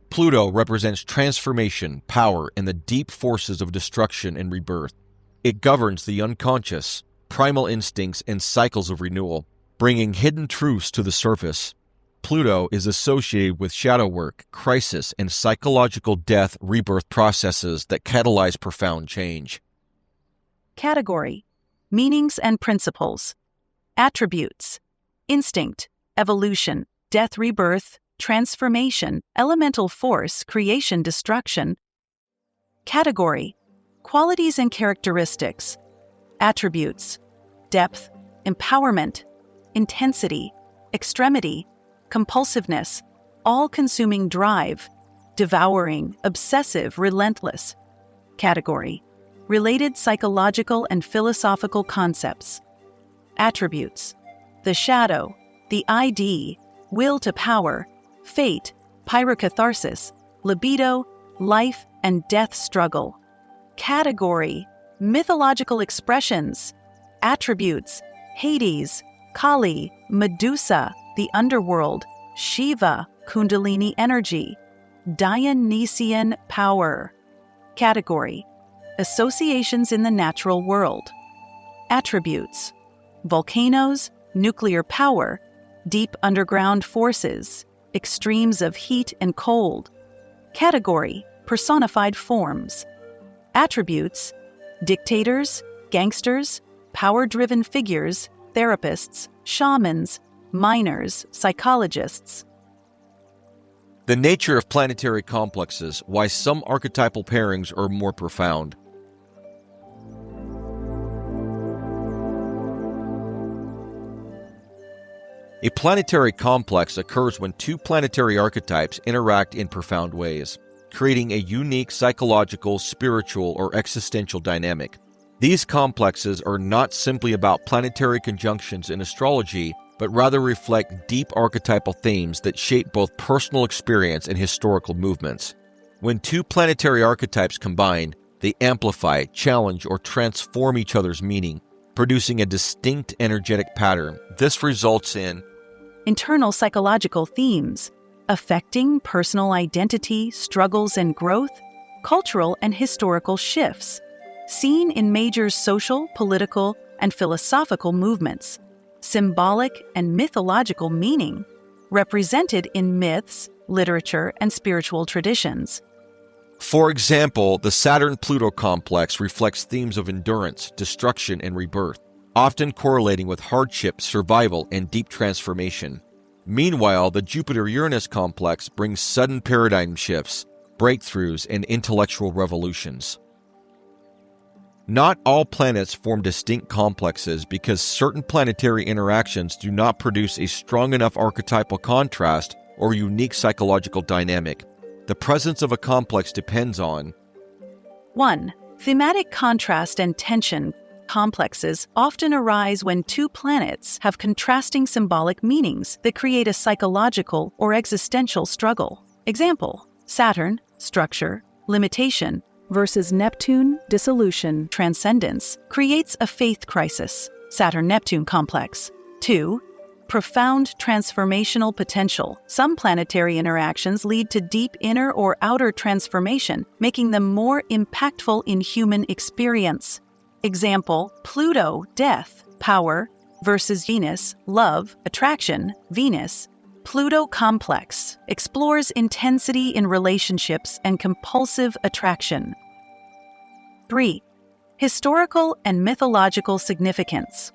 Pluto represents transformation, power, and the deep forces of destruction and rebirth. It governs the unconscious, primal instincts, and cycles of renewal, bringing hidden truths to the surface. Pluto is associated with shadow work, crisis, and psychological death rebirth processes that catalyze profound change. Category: meanings and principles. Attributes: instinct, evolution, death rebirth, transformation, elemental force, creation, destruction. Category: qualities and characteristics. Attributes: depth, empowerment, intensity, extremity, compulsiveness, all-consuming drive, devouring, obsessive, relentless. Category: related psychological and philosophical concepts. Attributes: the shadow, the ID, will to power, fate, pyrocatharsis, libido, life and death struggle. Category: mythological expressions. Attributes: Hades, Kali, Medusa, the underworld, Shiva, Kundalini energy, Dionysian power. Category: associations in the natural world. Attributes: volcanoes, nuclear power, deep underground forces, extremes of heat and cold. Category: personified forms. Attributes: dictators, gangsters, power-driven figures, therapists, shamans, miners, psychologists. The nature of planetary complexes, why some archetypal pairings are more profound. A planetary complex occurs when two planetary archetypes interact in profound ways, creating a unique psychological, spiritual, or existential dynamic. These complexes are not simply about planetary conjunctions in astrology, but rather reflect deep archetypal themes that shape both personal experience and historical movements. When two planetary archetypes combine, they amplify, challenge, or transform each other's meaning, producing a distinct energetic pattern. This results in internal psychological themes affecting personal identity, struggles and growth, cultural and historical shifts, seen in major social, political, and philosophical movements, symbolic and mythological meaning, represented in myths, literature, and spiritual traditions. For example, the Saturn-Pluto complex reflects themes of endurance, destruction, and rebirth, often correlating with hardship, survival, and deep transformation. Meanwhile, the Jupiter-Uranus complex brings sudden paradigm shifts, breakthroughs, and intellectual revolutions. Not all planets form distinct complexes because certain planetary interactions do not produce a strong enough archetypal contrast or unique psychological dynamic. The presence of a complex depends on 1. Thematic contrast and tension. Complexes often arise when two planets have contrasting symbolic meanings that create a psychological or existential struggle. Example: Saturn, structure, limitation, versus Neptune, dissolution, transcendence, creates a faith crisis, Saturn-Neptune complex. 2. Profound transformational potential. Some planetary interactions lead to deep inner or outer transformation, making them more impactful in human experience. Example: Pluto, death, power, versus Venus, love, attraction, Venus. Pluto complex explores intensity in relationships and compulsive attraction. 3. Historical and mythological significance.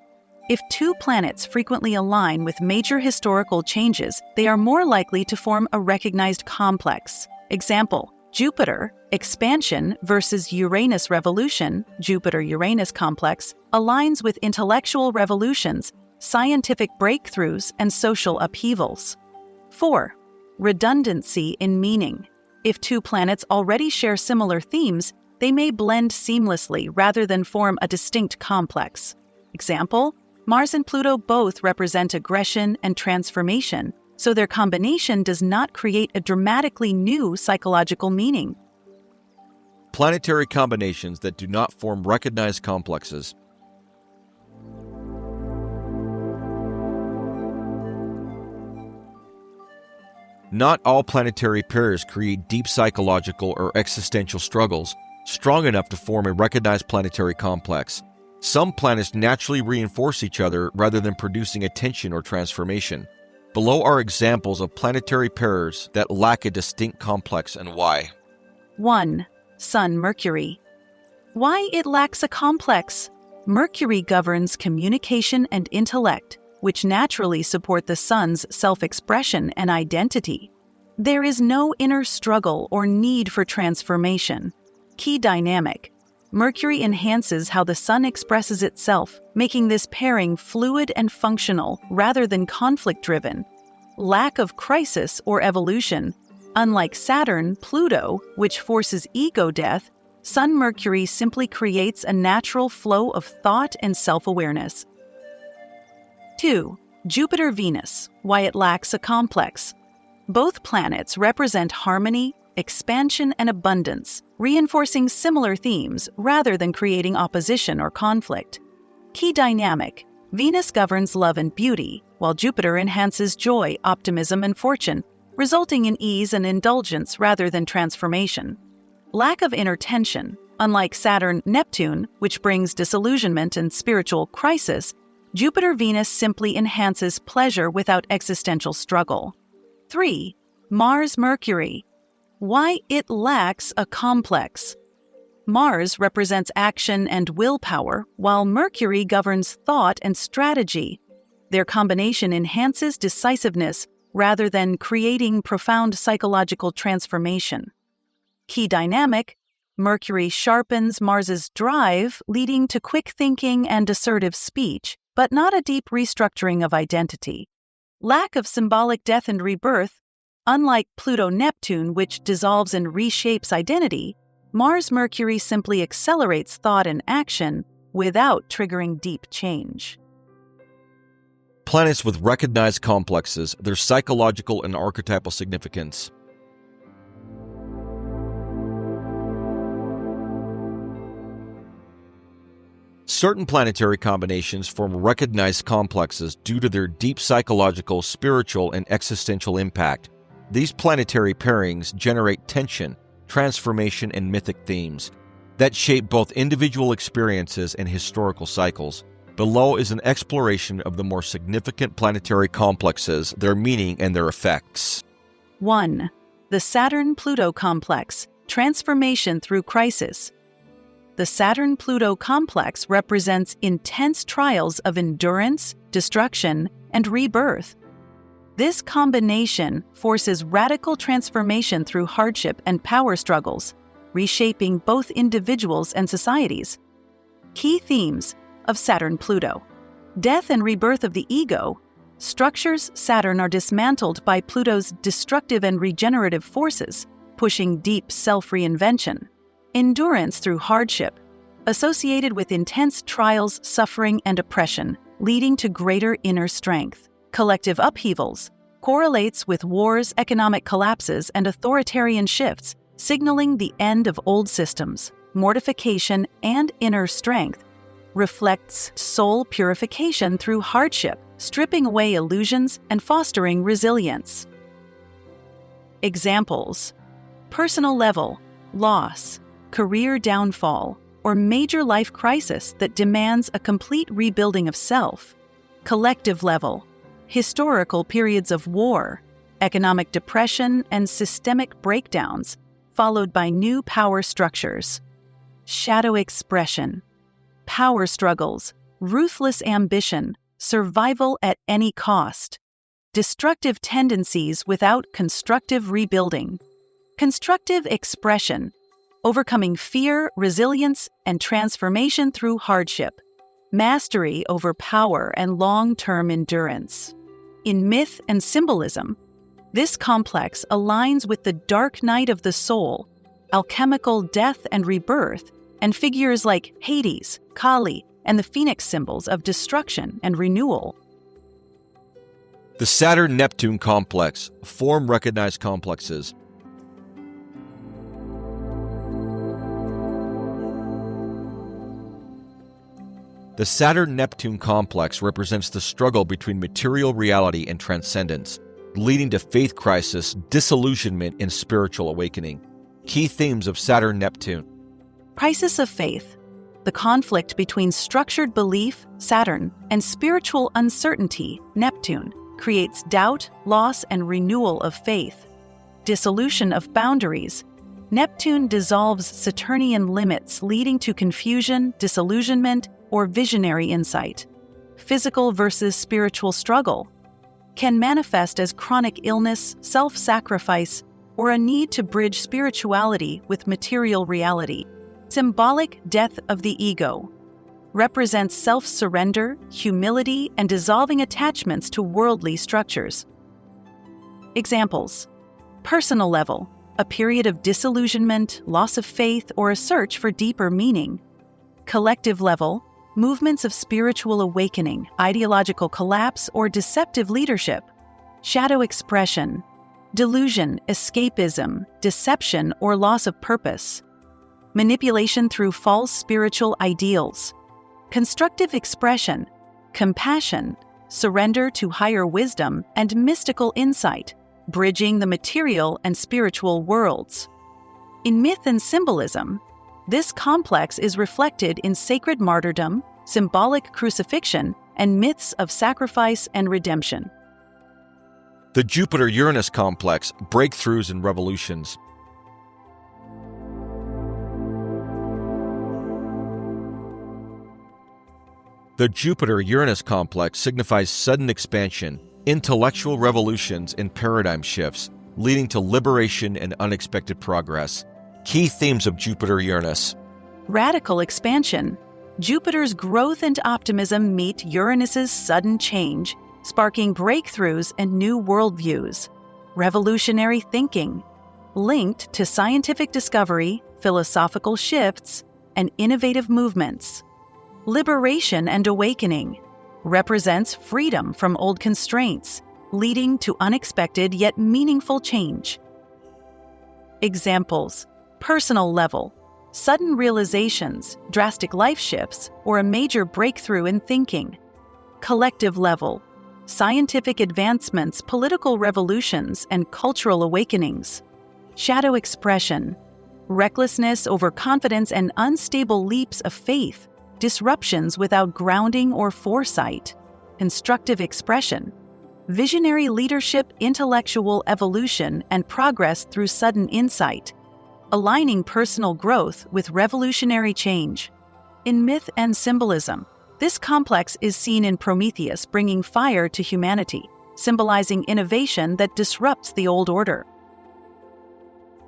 If two planets frequently align with major historical changes, they are more likely to form a recognized complex. Example: Jupiter, expansion versus Uranus revolution, Jupiter-Uranus complex, aligns with intellectual revolutions, scientific breakthroughs, and social upheavals. 4. Redundancy in meaning. If two planets already share similar themes, they may blend seamlessly rather than form a distinct complex. Example: Mars and Pluto both represent aggression and transformation, so their combination does not create a dramatically new psychological meaning. planetary combinations that do not form recognized complexes. Not all planetary pairs create deep psychological or existential struggles strong enough to form a recognized planetary complex. Some planets naturally reinforce each other rather than producing a tension or transformation. Below are examples of planetary pairs that lack a distinct complex and why. 1. Sun-Mercury. Why it lacks a complex? Mercury governs communication and intellect, which naturally support the Sun's self-expression and identity. There is no inner struggle or need for transformation. Key dynamic: Mercury enhances how the Sun expresses itself, making this pairing fluid and functional rather than conflict-driven. Lack of crisis or evolution. Unlike Saturn, Pluto, which forces ego death, Sun-Mercury simply creates a natural flow of thought and self-awareness. 2. Jupiter-Venus. Why it lacks a complex. Both planets represent harmony, expansion, and abundance, reinforcing similar themes rather than creating opposition or conflict. Key dynamic: Venus governs love and beauty, while Jupiter enhances joy, optimism, and fortune, resulting in ease and indulgence rather than transformation. Lack of inner tension, unlike Saturn-Neptune, which brings disillusionment and spiritual crisis, Jupiter-Venus simply enhances pleasure without existential struggle. 3. Mars-Mercury. Why it lacks a complex. Mars represents action and willpower, while Mercury governs thought and strategy. Their combination enhances decisiveness rather than creating profound psychological transformation. Key dynamic: Mercury sharpens Mars's drive, leading to quick thinking and assertive speech, but not a deep restructuring of identity. Lack of symbolic death and rebirth. Unlike Pluto-Neptune, which dissolves and reshapes identity, Mars-Mercury simply accelerates thought and action without triggering deep change. Planets with recognized complexes, their psychological and archetypal significance. Certain planetary combinations form recognized complexes due to their deep psychological, spiritual, and existential impact. These planetary pairings generate tension, transformation, and mythic themes that shape both individual experiences and historical cycles. Below is an exploration of the more significant planetary complexes, their meaning, and their effects. 1. The Saturn-Pluto complex, transformation through crisis. The Saturn-Pluto complex represents intense trials of endurance, destruction, and rebirth. This combination forces radical transformation through hardship and power struggles, reshaping both individuals and societies. Key themes of Saturn-Pluto: death and rebirth of the ego. Structures Saturn are dismantled by Pluto's destructive and regenerative forces, pushing deep self-reinvention. Endurance through hardship, associated with intense trials, suffering, and oppression, leading to greater inner strength. Collective upheavals, correlates with wars, economic collapses, and authoritarian shifts, signaling the end of old systems. Mortification and inner strength, reflects soul purification through hardship, stripping away illusions and fostering resilience. Examples: personal level, loss, career downfall, or major life crisis that demands a complete rebuilding of self. Collective level, historical periods of war, economic depression, and systemic breakdowns, followed by new power structures. Shadow expression, power struggles, ruthless ambition, survival at any cost. Destructive tendencies without constructive rebuilding. Constructive expression, overcoming fear, resilience, and transformation through hardship. Mastery over power and long-term endurance. In myth and symbolism, this complex aligns with the dark night of the soul, alchemical death and rebirth, and figures like Hades, Kali, and the phoenix symbols of destruction and renewal. The Saturn-Neptune complex, form recognized complexes. The Saturn-Neptune complex represents the struggle between material reality and transcendence, leading to faith crisis, disillusionment, and spiritual awakening. Key themes of Saturn-Neptune. Crisis of faith, the conflict between structured belief, Saturn, and spiritual uncertainty, Neptune, creates doubt, loss, and renewal of faith. Dissolution of boundaries. Neptune dissolves Saturnian limits, leading to confusion, disillusionment, or visionary insight. Physical versus spiritual struggle can manifest as chronic illness, self-sacrifice, or a need to bridge spirituality with material reality. Symbolic death of the ego represents self-surrender, humility, and dissolving attachments to worldly structures. Examples: personal level, a period of disillusionment, loss of faith, or a search for deeper meaning. Collective level, movements of spiritual awakening, ideological collapse, or deceptive leadership. Shadow expression, delusion, escapism, deception, or loss of purpose. Manipulation through false spiritual ideals. Constructive expression, compassion, surrender to higher wisdom, and mystical insight, bridging the material and spiritual worlds. In myth and symbolism, this complex is reflected in sacred martyrdom, symbolic crucifixion, and myths of sacrifice and redemption. The Jupiter-Uranus complex, breakthroughs and revolutions. The Jupiter-Uranus complex signifies sudden expansion, intellectual revolutions, and paradigm shifts, leading to liberation and unexpected progress. Key themes of Jupiter-Uranus. Radical expansion. Jupiter's growth and optimism meet Uranus's sudden change, sparking breakthroughs and new worldviews. Revolutionary thinking. Linked to scientific discovery, philosophical shifts, and innovative movements. Liberation and awakening. Represents freedom from old constraints, leading to unexpected yet meaningful change. Examples: personal level, sudden realizations, drastic life shifts, or a major breakthrough in thinking. Collective level, scientific advancements, political revolutions, and cultural awakenings. Shadow expression, recklessness, overconfidence, and unstable leaps of faith, disruptions without grounding or foresight. Constructive expression, visionary leadership, intellectual evolution, and progress through sudden insight, aligning personal growth with revolutionary change. In myth and symbolism, this complex is seen in Prometheus bringing fire to humanity, symbolizing innovation that disrupts the old order.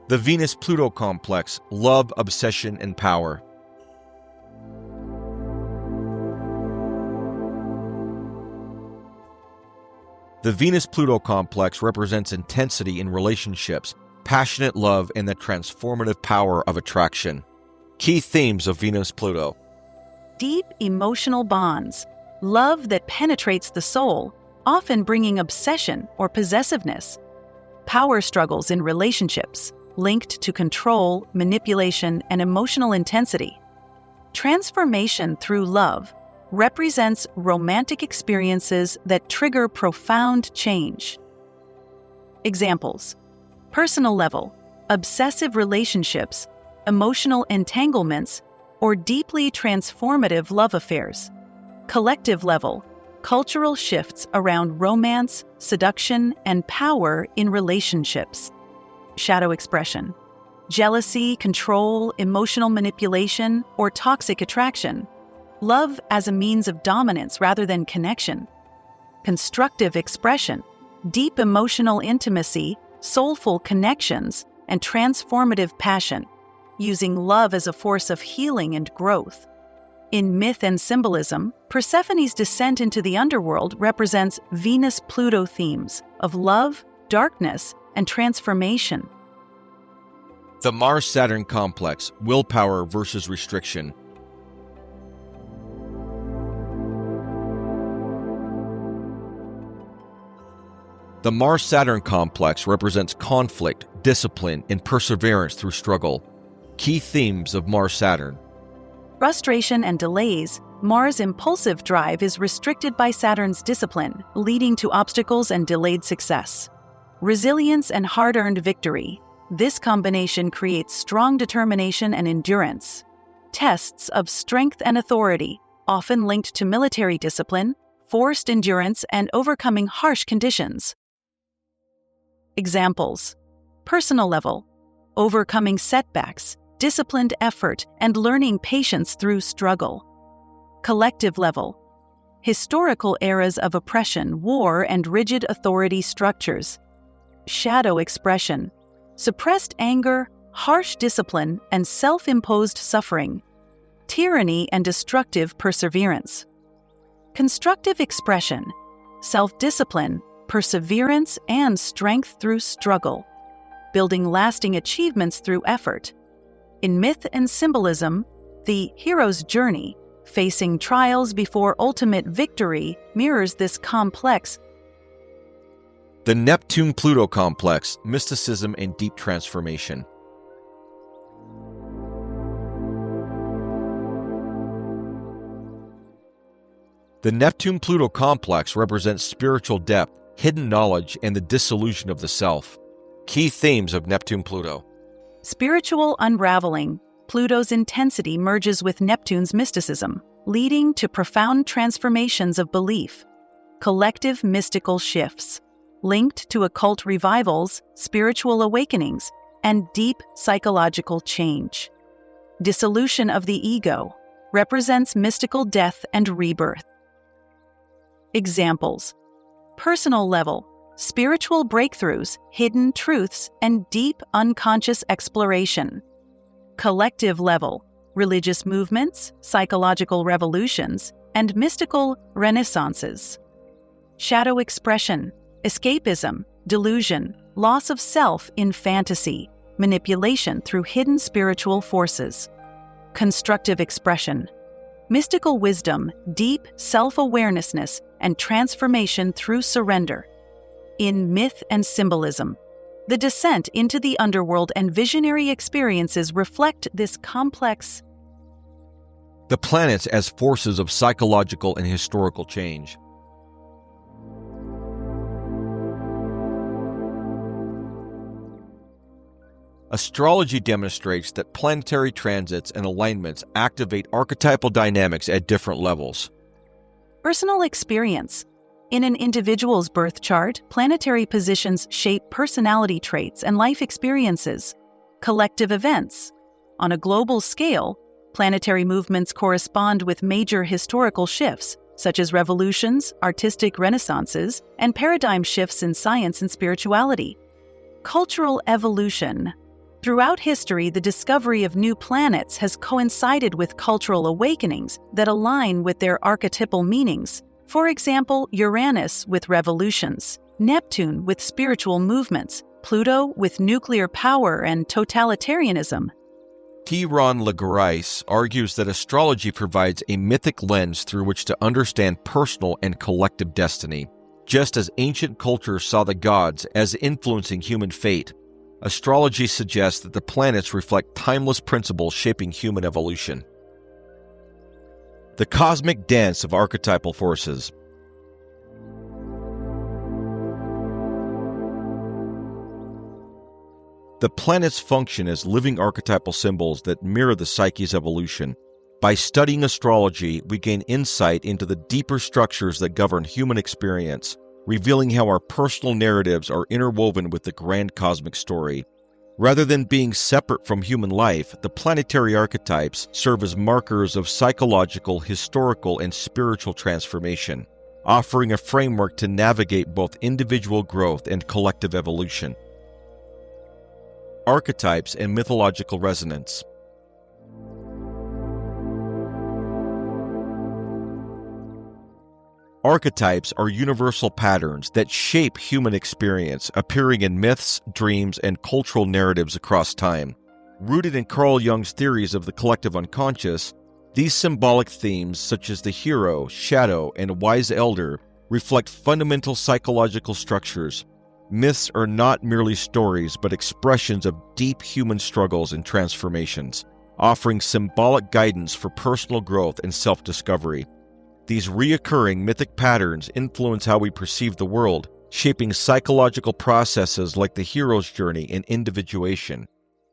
The Venus-Pluto complex, love, obsession, and power. The Venus-Pluto complex represents intensity in relationships, passionate love, and the transformative power of attraction. Key themes of Venus-Pluto. Deep emotional bonds, love that penetrates the soul, often bringing obsession or possessiveness. Power struggles in relationships, linked to control, manipulation, and emotional intensity. Transformation through love represents romantic experiences that trigger profound change. Examples: personal level, obsessive relationships, emotional entanglements, or deeply transformative love affairs. Collective level, cultural shifts around romance, seduction, and power in relationships. Shadow expression, jealousy, control, emotional manipulation, or toxic attraction. Love as a means of dominance rather than connection. Constructive expression, deep emotional intimacy, soulful connections, and transformative passion, using love as a force of healing and growth. In myth and symbolism, Persephone's descent into the underworld represents Venus-Pluto themes of love, darkness, and transformation. The Mars-Saturn complex, willpower versus restriction. The Mars-Saturn complex represents conflict, discipline, and perseverance through struggle. Key themes of Mars-Saturn. Frustration and delays. Mars' impulsive drive is restricted by Saturn's discipline, leading to obstacles and delayed success. Resilience and hard-earned victory. This combination creates strong determination and endurance. Tests of strength and authority, often linked to military discipline, forced endurance, and overcoming harsh conditions. Examples: personal level, overcoming setbacks, disciplined effort, and learning patience through struggle. Collective level, historical eras of oppression, war, and rigid authority structures. Shadow expression, suppressed anger, harsh discipline, and self-imposed suffering. Tyranny and destructive perseverance. Constructive expression, self-discipline, perseverance, and strength through struggle, building lasting achievements through effort. In myth and symbolism, the hero's journey, facing trials before ultimate victory, mirrors this complex. The Neptune-Pluto complex, mysticism and deep transformation. The Neptune-Pluto complex represents spiritual depth, hidden knowledge, and the dissolution of the self. Key themes of Neptune-Pluto. Spiritual unraveling. Pluto's intensity merges with Neptune's mysticism, leading to profound transformations of belief. Collective mystical shifts, linked to occult revivals, spiritual awakenings, and deep psychological change. Dissolution of the ego represents mystical death and rebirth. Examples: personal level, spiritual breakthroughs, hidden truths, and deep unconscious exploration. Collective level, religious movements, psychological revolutions, and mystical renaissances. Shadow expression, escapism, delusion, loss of self in fantasy, manipulation through hidden spiritual forces. Constructive expression, mystical wisdom, deep self-awarenessness, and transformation through surrender. In myth and symbolism, the descent into the underworld and visionary experiences reflect this complex. The planets as forces of psychological and historical change. Astrology demonstrates that planetary transits and alignments activate archetypal dynamics at different levels. Personal experience. In an individual's birth chart, planetary positions shape personality traits and life experiences. Collective events. On a global scale, planetary movements correspond with major historical shifts, such as revolutions, artistic renaissances, and paradigm shifts in science and spirituality. Cultural evolution. Throughout history, the discovery of new planets has coincided with cultural awakenings that align with their archetypal meanings. For example, Uranus with revolutions, Neptune with spiritual movements, Pluto with nuclear power and totalitarianism. Ron Legrais argues that astrology provides a mythic lens through which to understand personal and collective destiny. Just as ancient cultures saw the gods as influencing human fate, astrology suggests that the planets reflect timeless principles shaping human evolution. The cosmic dance of archetypal forces. The planets function as living archetypal symbols that mirror the psyche's evolution. By studying astrology, we gain insight into the deeper structures that govern human experience, revealing how our personal narratives are interwoven with the grand cosmic story. Rather than being separate from human life, the planetary archetypes serve as markers of psychological, historical, and spiritual transformation, offering a framework to navigate both individual growth and collective evolution. Archetypes and mythological resonance. Archetypes are universal patterns that shape human experience, appearing in myths, dreams, and cultural narratives across time. Rooted in Carl Jung's theories of the collective unconscious, these symbolic themes, such as the hero, shadow, and wise elder, reflect fundamental psychological structures. Myths are not merely stories, but expressions of deep human struggles and transformations, offering symbolic guidance for personal growth and self-discovery. These recurring mythic patterns influence how we perceive the world, shaping psychological processes like the hero's journey and individuation.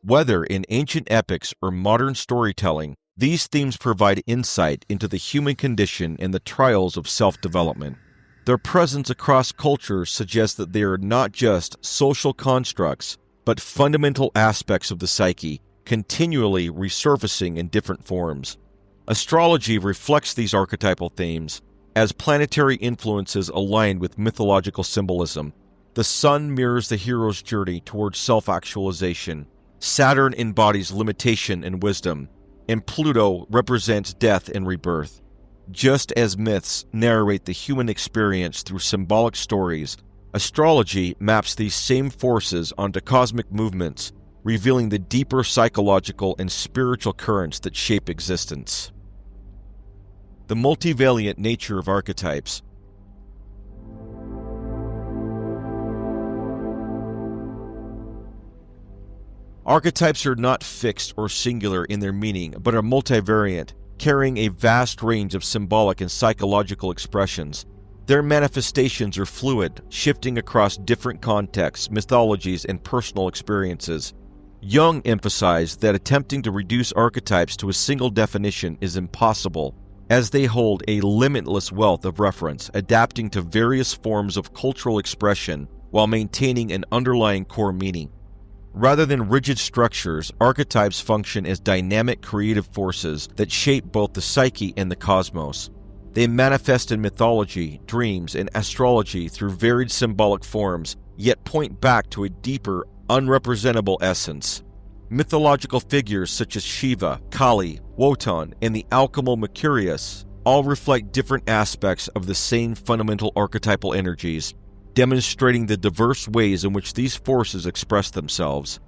Whether in ancient epics or modern storytelling, these themes provide insight into the human condition and the trials of self-development. Their presence across cultures suggests that they are not just social constructs, but fundamental aspects of the psyche, continually resurfacing in different forms. Astrology reflects these archetypal themes as planetary influences align with mythological symbolism. The sun mirrors the hero's journey towards self-actualization. Saturn embodies limitation and wisdom, and Pluto represents death and rebirth. Just as myths narrate the human experience through symbolic stories, astrology maps these same forces onto cosmic movements, revealing the deeper psychological and spiritual currents that shape existence. The multivariate nature of archetypes. Archetypes are not fixed or singular in their meaning, but are multivariate, carrying a vast range of symbolic and psychological expressions. Their manifestations are fluid, shifting across different contexts, mythologies, and personal experiences. Jung emphasized that attempting to reduce archetypes to a single definition is impossible, as they hold a limitless wealth of reference, adapting to various forms of cultural expression while maintaining an underlying core meaning. Rather than rigid structures, archetypes function as dynamic creative forces that shape both the psyche and the cosmos. They manifest in mythology, dreams, and astrology through varied symbolic forms, yet point back to a deeper, unrepresentable essence. Mythological figures such as Shiva, Kali, Wotan, and the alchemical Mercurius all reflect different aspects of the same fundamental archetypal energies, demonstrating the diverse ways in which these forces express themselves.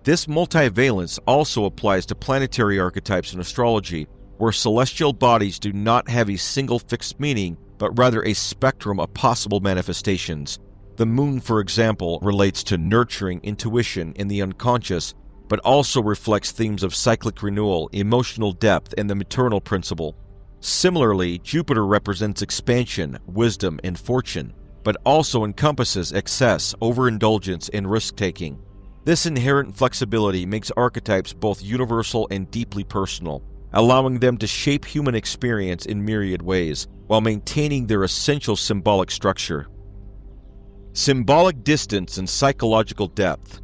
This multivalence also applies to planetary archetypes in astrology, where celestial bodies do not have a single fixed meaning, but rather a spectrum of possible manifestations. The moon, for example, relates to nurturing, intuition, and the unconscious, but also reflects themes of cyclic renewal, emotional depth, and the maternal principle. Similarly, Jupiter represents expansion, wisdom, and fortune, but also encompasses excess, overindulgence, and risk-taking. This inherent flexibility makes archetypes both universal and deeply personal, allowing them to shape human experience in myriad ways, while maintaining their essential symbolic structure. Symbolic distance and psychological depth.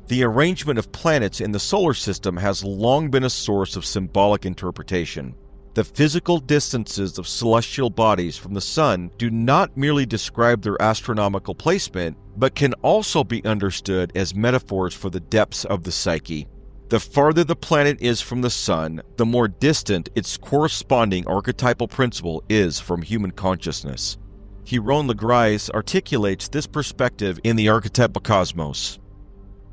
The arrangement of planets in the solar system has long been a source of symbolic interpretation. The physical distances of celestial bodies from the Sun do not merely describe their astronomical placement, but can also be understood as metaphors for the depths of the psyche. The farther the planet is from the Sun, the more distant its corresponding archetypal principle is from human consciousness. Hiron Legrais articulates this perspective in the Archetypal Cosmos.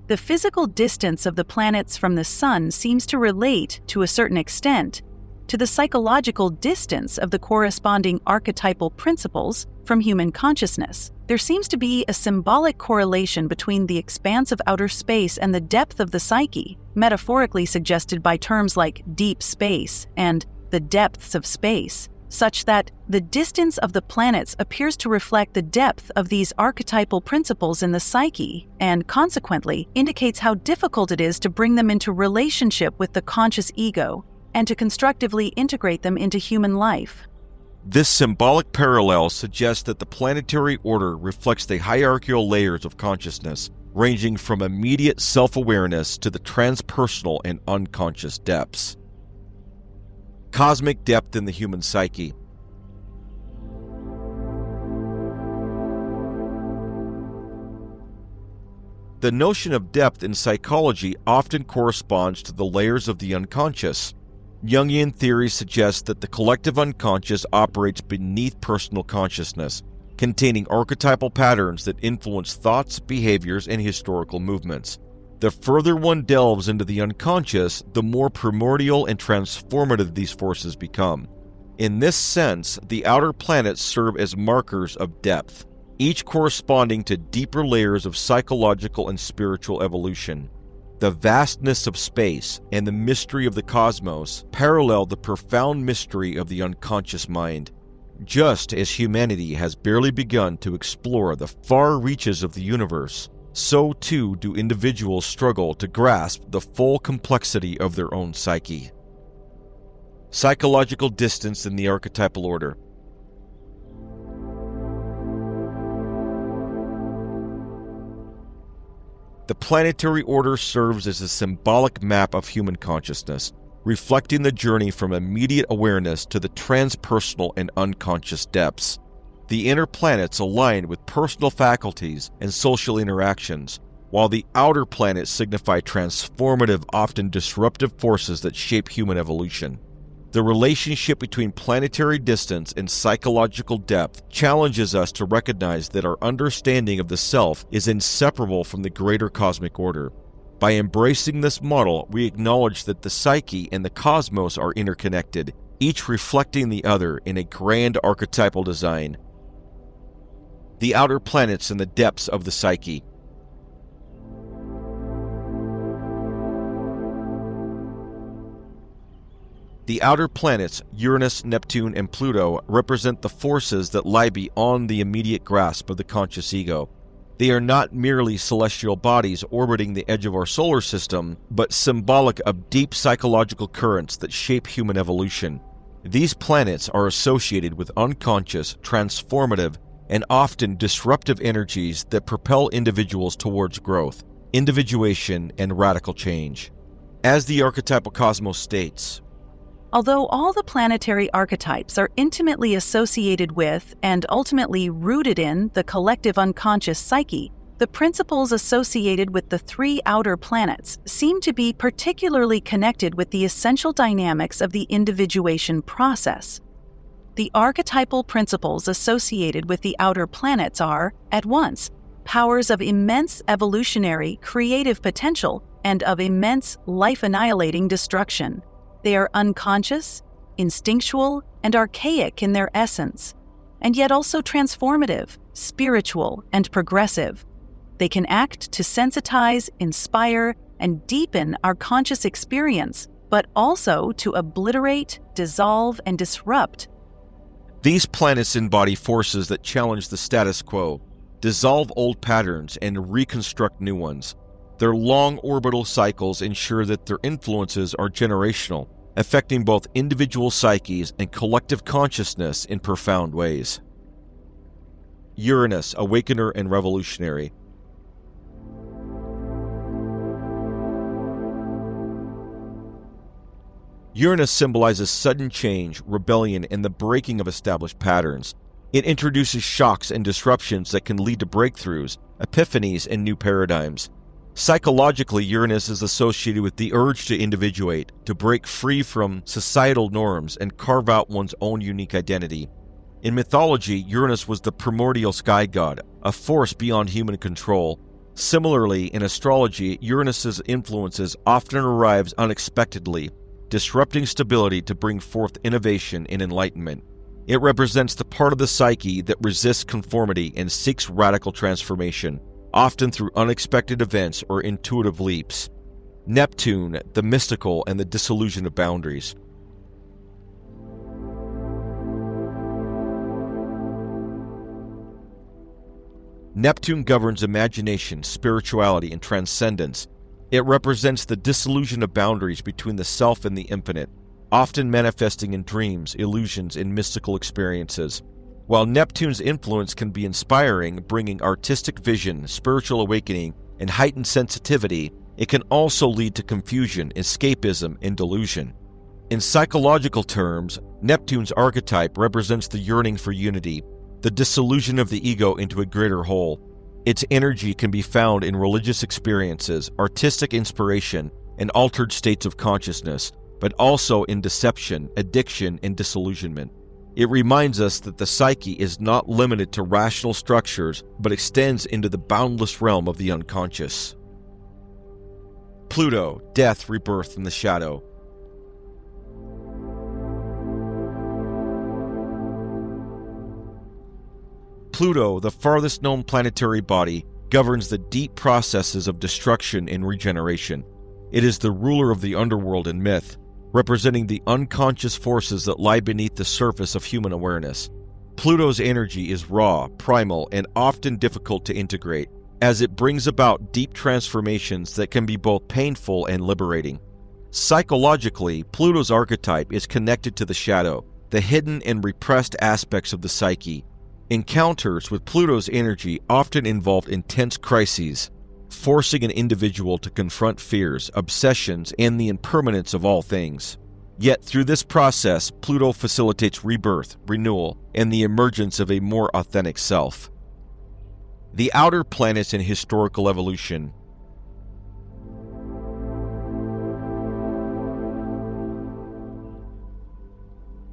The physical distance of the planets from the Sun seems to relate, to a certain extent, to the psychological distance of the corresponding archetypal principles from human consciousness. There seems to be a symbolic correlation between the expanse of outer space and the depth of the psyche, metaphorically suggested by terms like deep space and the depths of space, such that the distance of the planets appears to reflect the depth of these archetypal principles in the psyche, and consequently indicates how difficult it is to bring them into relationship with the conscious ego and to constructively integrate them into human life. This symbolic parallel suggests that the planetary order reflects the hierarchical layers of consciousness, ranging from immediate self-awareness to the transpersonal and unconscious depths. Cosmic depth in the human psyche. The notion of depth in psychology often corresponds to the layers of the unconscious. Jungian theory suggests that the collective unconscious operates beneath personal consciousness, containing archetypal patterns that influence thoughts, behaviors, and historical movements. The further one delves into the unconscious, the more primordial and transformative these forces become. In this sense, the outer planets serve as markers of depth, each corresponding to deeper layers of psychological and spiritual evolution. The vastness of space and the mystery of the cosmos parallel the profound mystery of the unconscious mind. Just as humanity has barely begun to explore the far reaches of the universe, so too do individuals struggle to grasp the full complexity of their own psyche. Psychological distance in the archetypal order. The planetary order serves as a symbolic map of human consciousness, reflecting the journey from immediate awareness to the transpersonal and unconscious depths. The inner planets align with personal faculties and social interactions, while the outer planets signify transformative, often disruptive forces that shape human evolution. The relationship between planetary distance and psychological depth challenges us to recognize that our understanding of the self is inseparable from the greater cosmic order. By embracing this model, we acknowledge that the psyche and the cosmos are interconnected, each reflecting the other in a grand archetypal design. The outer planets and the depths of the psyche. The outer planets, Uranus, Neptune, and Pluto, represent the forces that lie beyond the immediate grasp of the conscious ego. They are not merely celestial bodies orbiting the edge of our solar system, but symbolic of deep psychological currents that shape human evolution. These planets are associated with unconscious, transformative, and often disruptive energies that propel individuals towards growth, individuation, and radical change. As the archetypal cosmos states, although all the planetary archetypes are intimately associated with and ultimately rooted in the collective unconscious psyche, the principles associated with the three outer planets seem to be particularly connected with the essential dynamics of the individuation process. The archetypal principles associated with the outer planets are, at once, powers of immense evolutionary, creative potential and of immense life-annihilating destruction. They are unconscious, instinctual, and archaic in their essence, and yet also transformative, spiritual, and progressive. They can act to sensitize, inspire, and deepen our conscious experience, but also to obliterate, dissolve, and disrupt. These planets embody forces that challenge the status quo, dissolve old patterns, and reconstruct new ones. Their long orbital cycles ensure that their influences are generational, affecting both individual psyches and collective consciousness in profound ways. Uranus, awakener and revolutionary. Uranus symbolizes sudden change, rebellion, and the breaking of established patterns. It introduces shocks and disruptions that can lead to breakthroughs, epiphanies, and new paradigms. Psychologically, Uranus is associated with the urge to individuate, to break free from societal norms and carve out one's own unique identity. In mythology, Uranus was the primordial sky god, a force beyond human control. Similarly, in astrology, Uranus's influences often arrives unexpectedly, disrupting stability to bring forth innovation and enlightenment. It represents the part of the psyche that resists conformity and seeks radical transformation, often through unexpected events or intuitive leaps. Neptune, the mystical and the dissolution of boundaries. Neptune governs imagination, spirituality, and transcendence. It represents the dissolution of boundaries between the self and the infinite, often manifesting in dreams, illusions, and mystical experiences. While Neptune's influence can be inspiring, bringing artistic vision, spiritual awakening, and heightened sensitivity, it can also lead to confusion, escapism, and delusion. In psychological terms, Neptune's archetype represents the yearning for unity, the dissolution of the ego into a greater whole. Its energy can be found in religious experiences, artistic inspiration, and altered states of consciousness, but also in deception, addiction, and disillusionment. It reminds us that the psyche is not limited to rational structures, but extends into the boundless realm of the unconscious. Pluto, death, rebirth, and the shadow. Pluto, the farthest known planetary body, governs the deep processes of destruction and regeneration. It is the ruler of the underworld and myth, representing the unconscious forces that lie beneath the surface of human awareness. Pluto's energy is raw, primal, and often difficult to integrate, as it brings about deep transformations that can be both painful and liberating. Psychologically, Pluto's archetype is connected to the shadow, the hidden and repressed aspects of the psyche. Encounters with Pluto's energy often involve intense crises, forcing an individual to confront fears, obsessions, and the impermanence of all things. Yet through this process, Pluto facilitates rebirth, renewal, and the emergence of a more authentic self. The outer planets in historical evolution.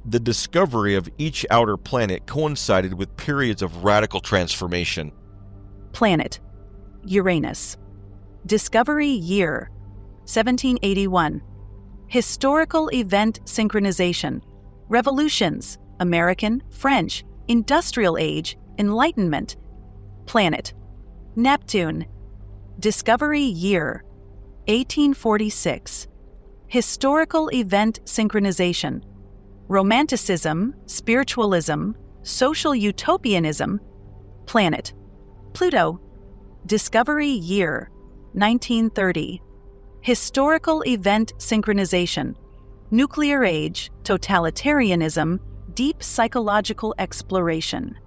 The discovery of each outer planet coincided with periods of radical transformation. Planet: Uranus. Discovery year: 1781. Historical event synchronization: revolutions, American, French, Industrial Age, Enlightenment. Planet: Neptune. Discovery year: 1846. historical event synchronization, romanticism, spiritualism, social utopianism. Planet: Pluto. Discovery year: 1930. Historical event synchronization, nuclear age, totalitarianism, deep psychological exploration.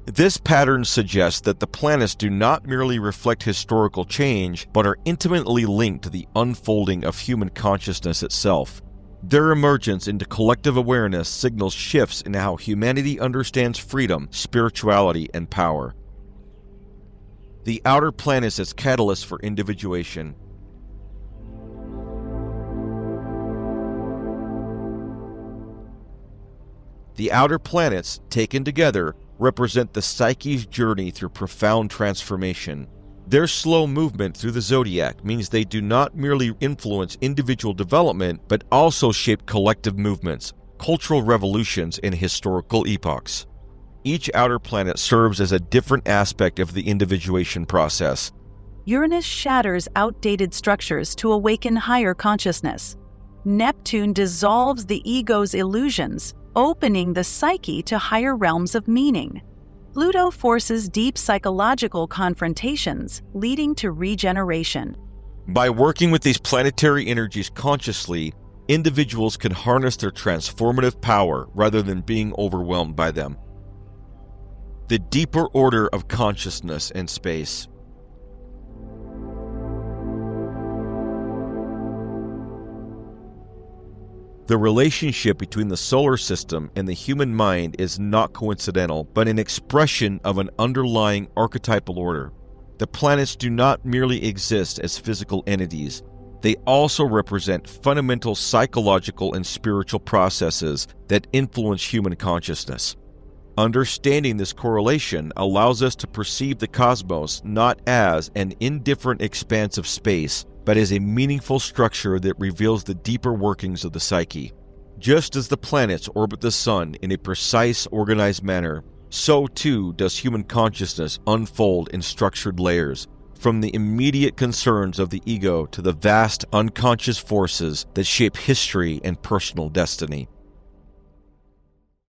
This pattern suggests that the planets do not merely reflect historical change, but are intimately linked to the unfolding of human consciousness itself. Their emergence into collective awareness signals shifts in how humanity understands freedom, spirituality, and power. The outer planets as catalysts for individuation. The outer planets, taken together, represent the psyche's journey through profound transformation. Their slow movement through the zodiac means they do not merely influence individual development, but also shape collective movements, cultural revolutions, and historical epochs. Each outer planet serves as a different aspect of the individuation process. Uranus shatters outdated structures to awaken higher consciousness. Neptune dissolves the ego's illusions, opening the psyche to higher realms of meaning. Pluto forces deep psychological confrontations, leading to regeneration. By working with these planetary energies consciously, individuals can harness their transformative power rather than being overwhelmed by them. The deeper order of consciousness and space. The relationship between the solar system and the human mind is not coincidental, but an expression of an underlying archetypal order. The planets do not merely exist as physical entities. They also represent fundamental psychological and spiritual processes that influence human consciousness. Understanding this correlation allows us to perceive the cosmos not as an indifferent expanse of space, but as a meaningful structure that reveals the deeper workings of the psyche. Just as the planets orbit the sun in a precise, organized manner, so too does human consciousness unfold in structured layers, from the immediate concerns of the ego to the vast unconscious forces that shape history and personal destiny.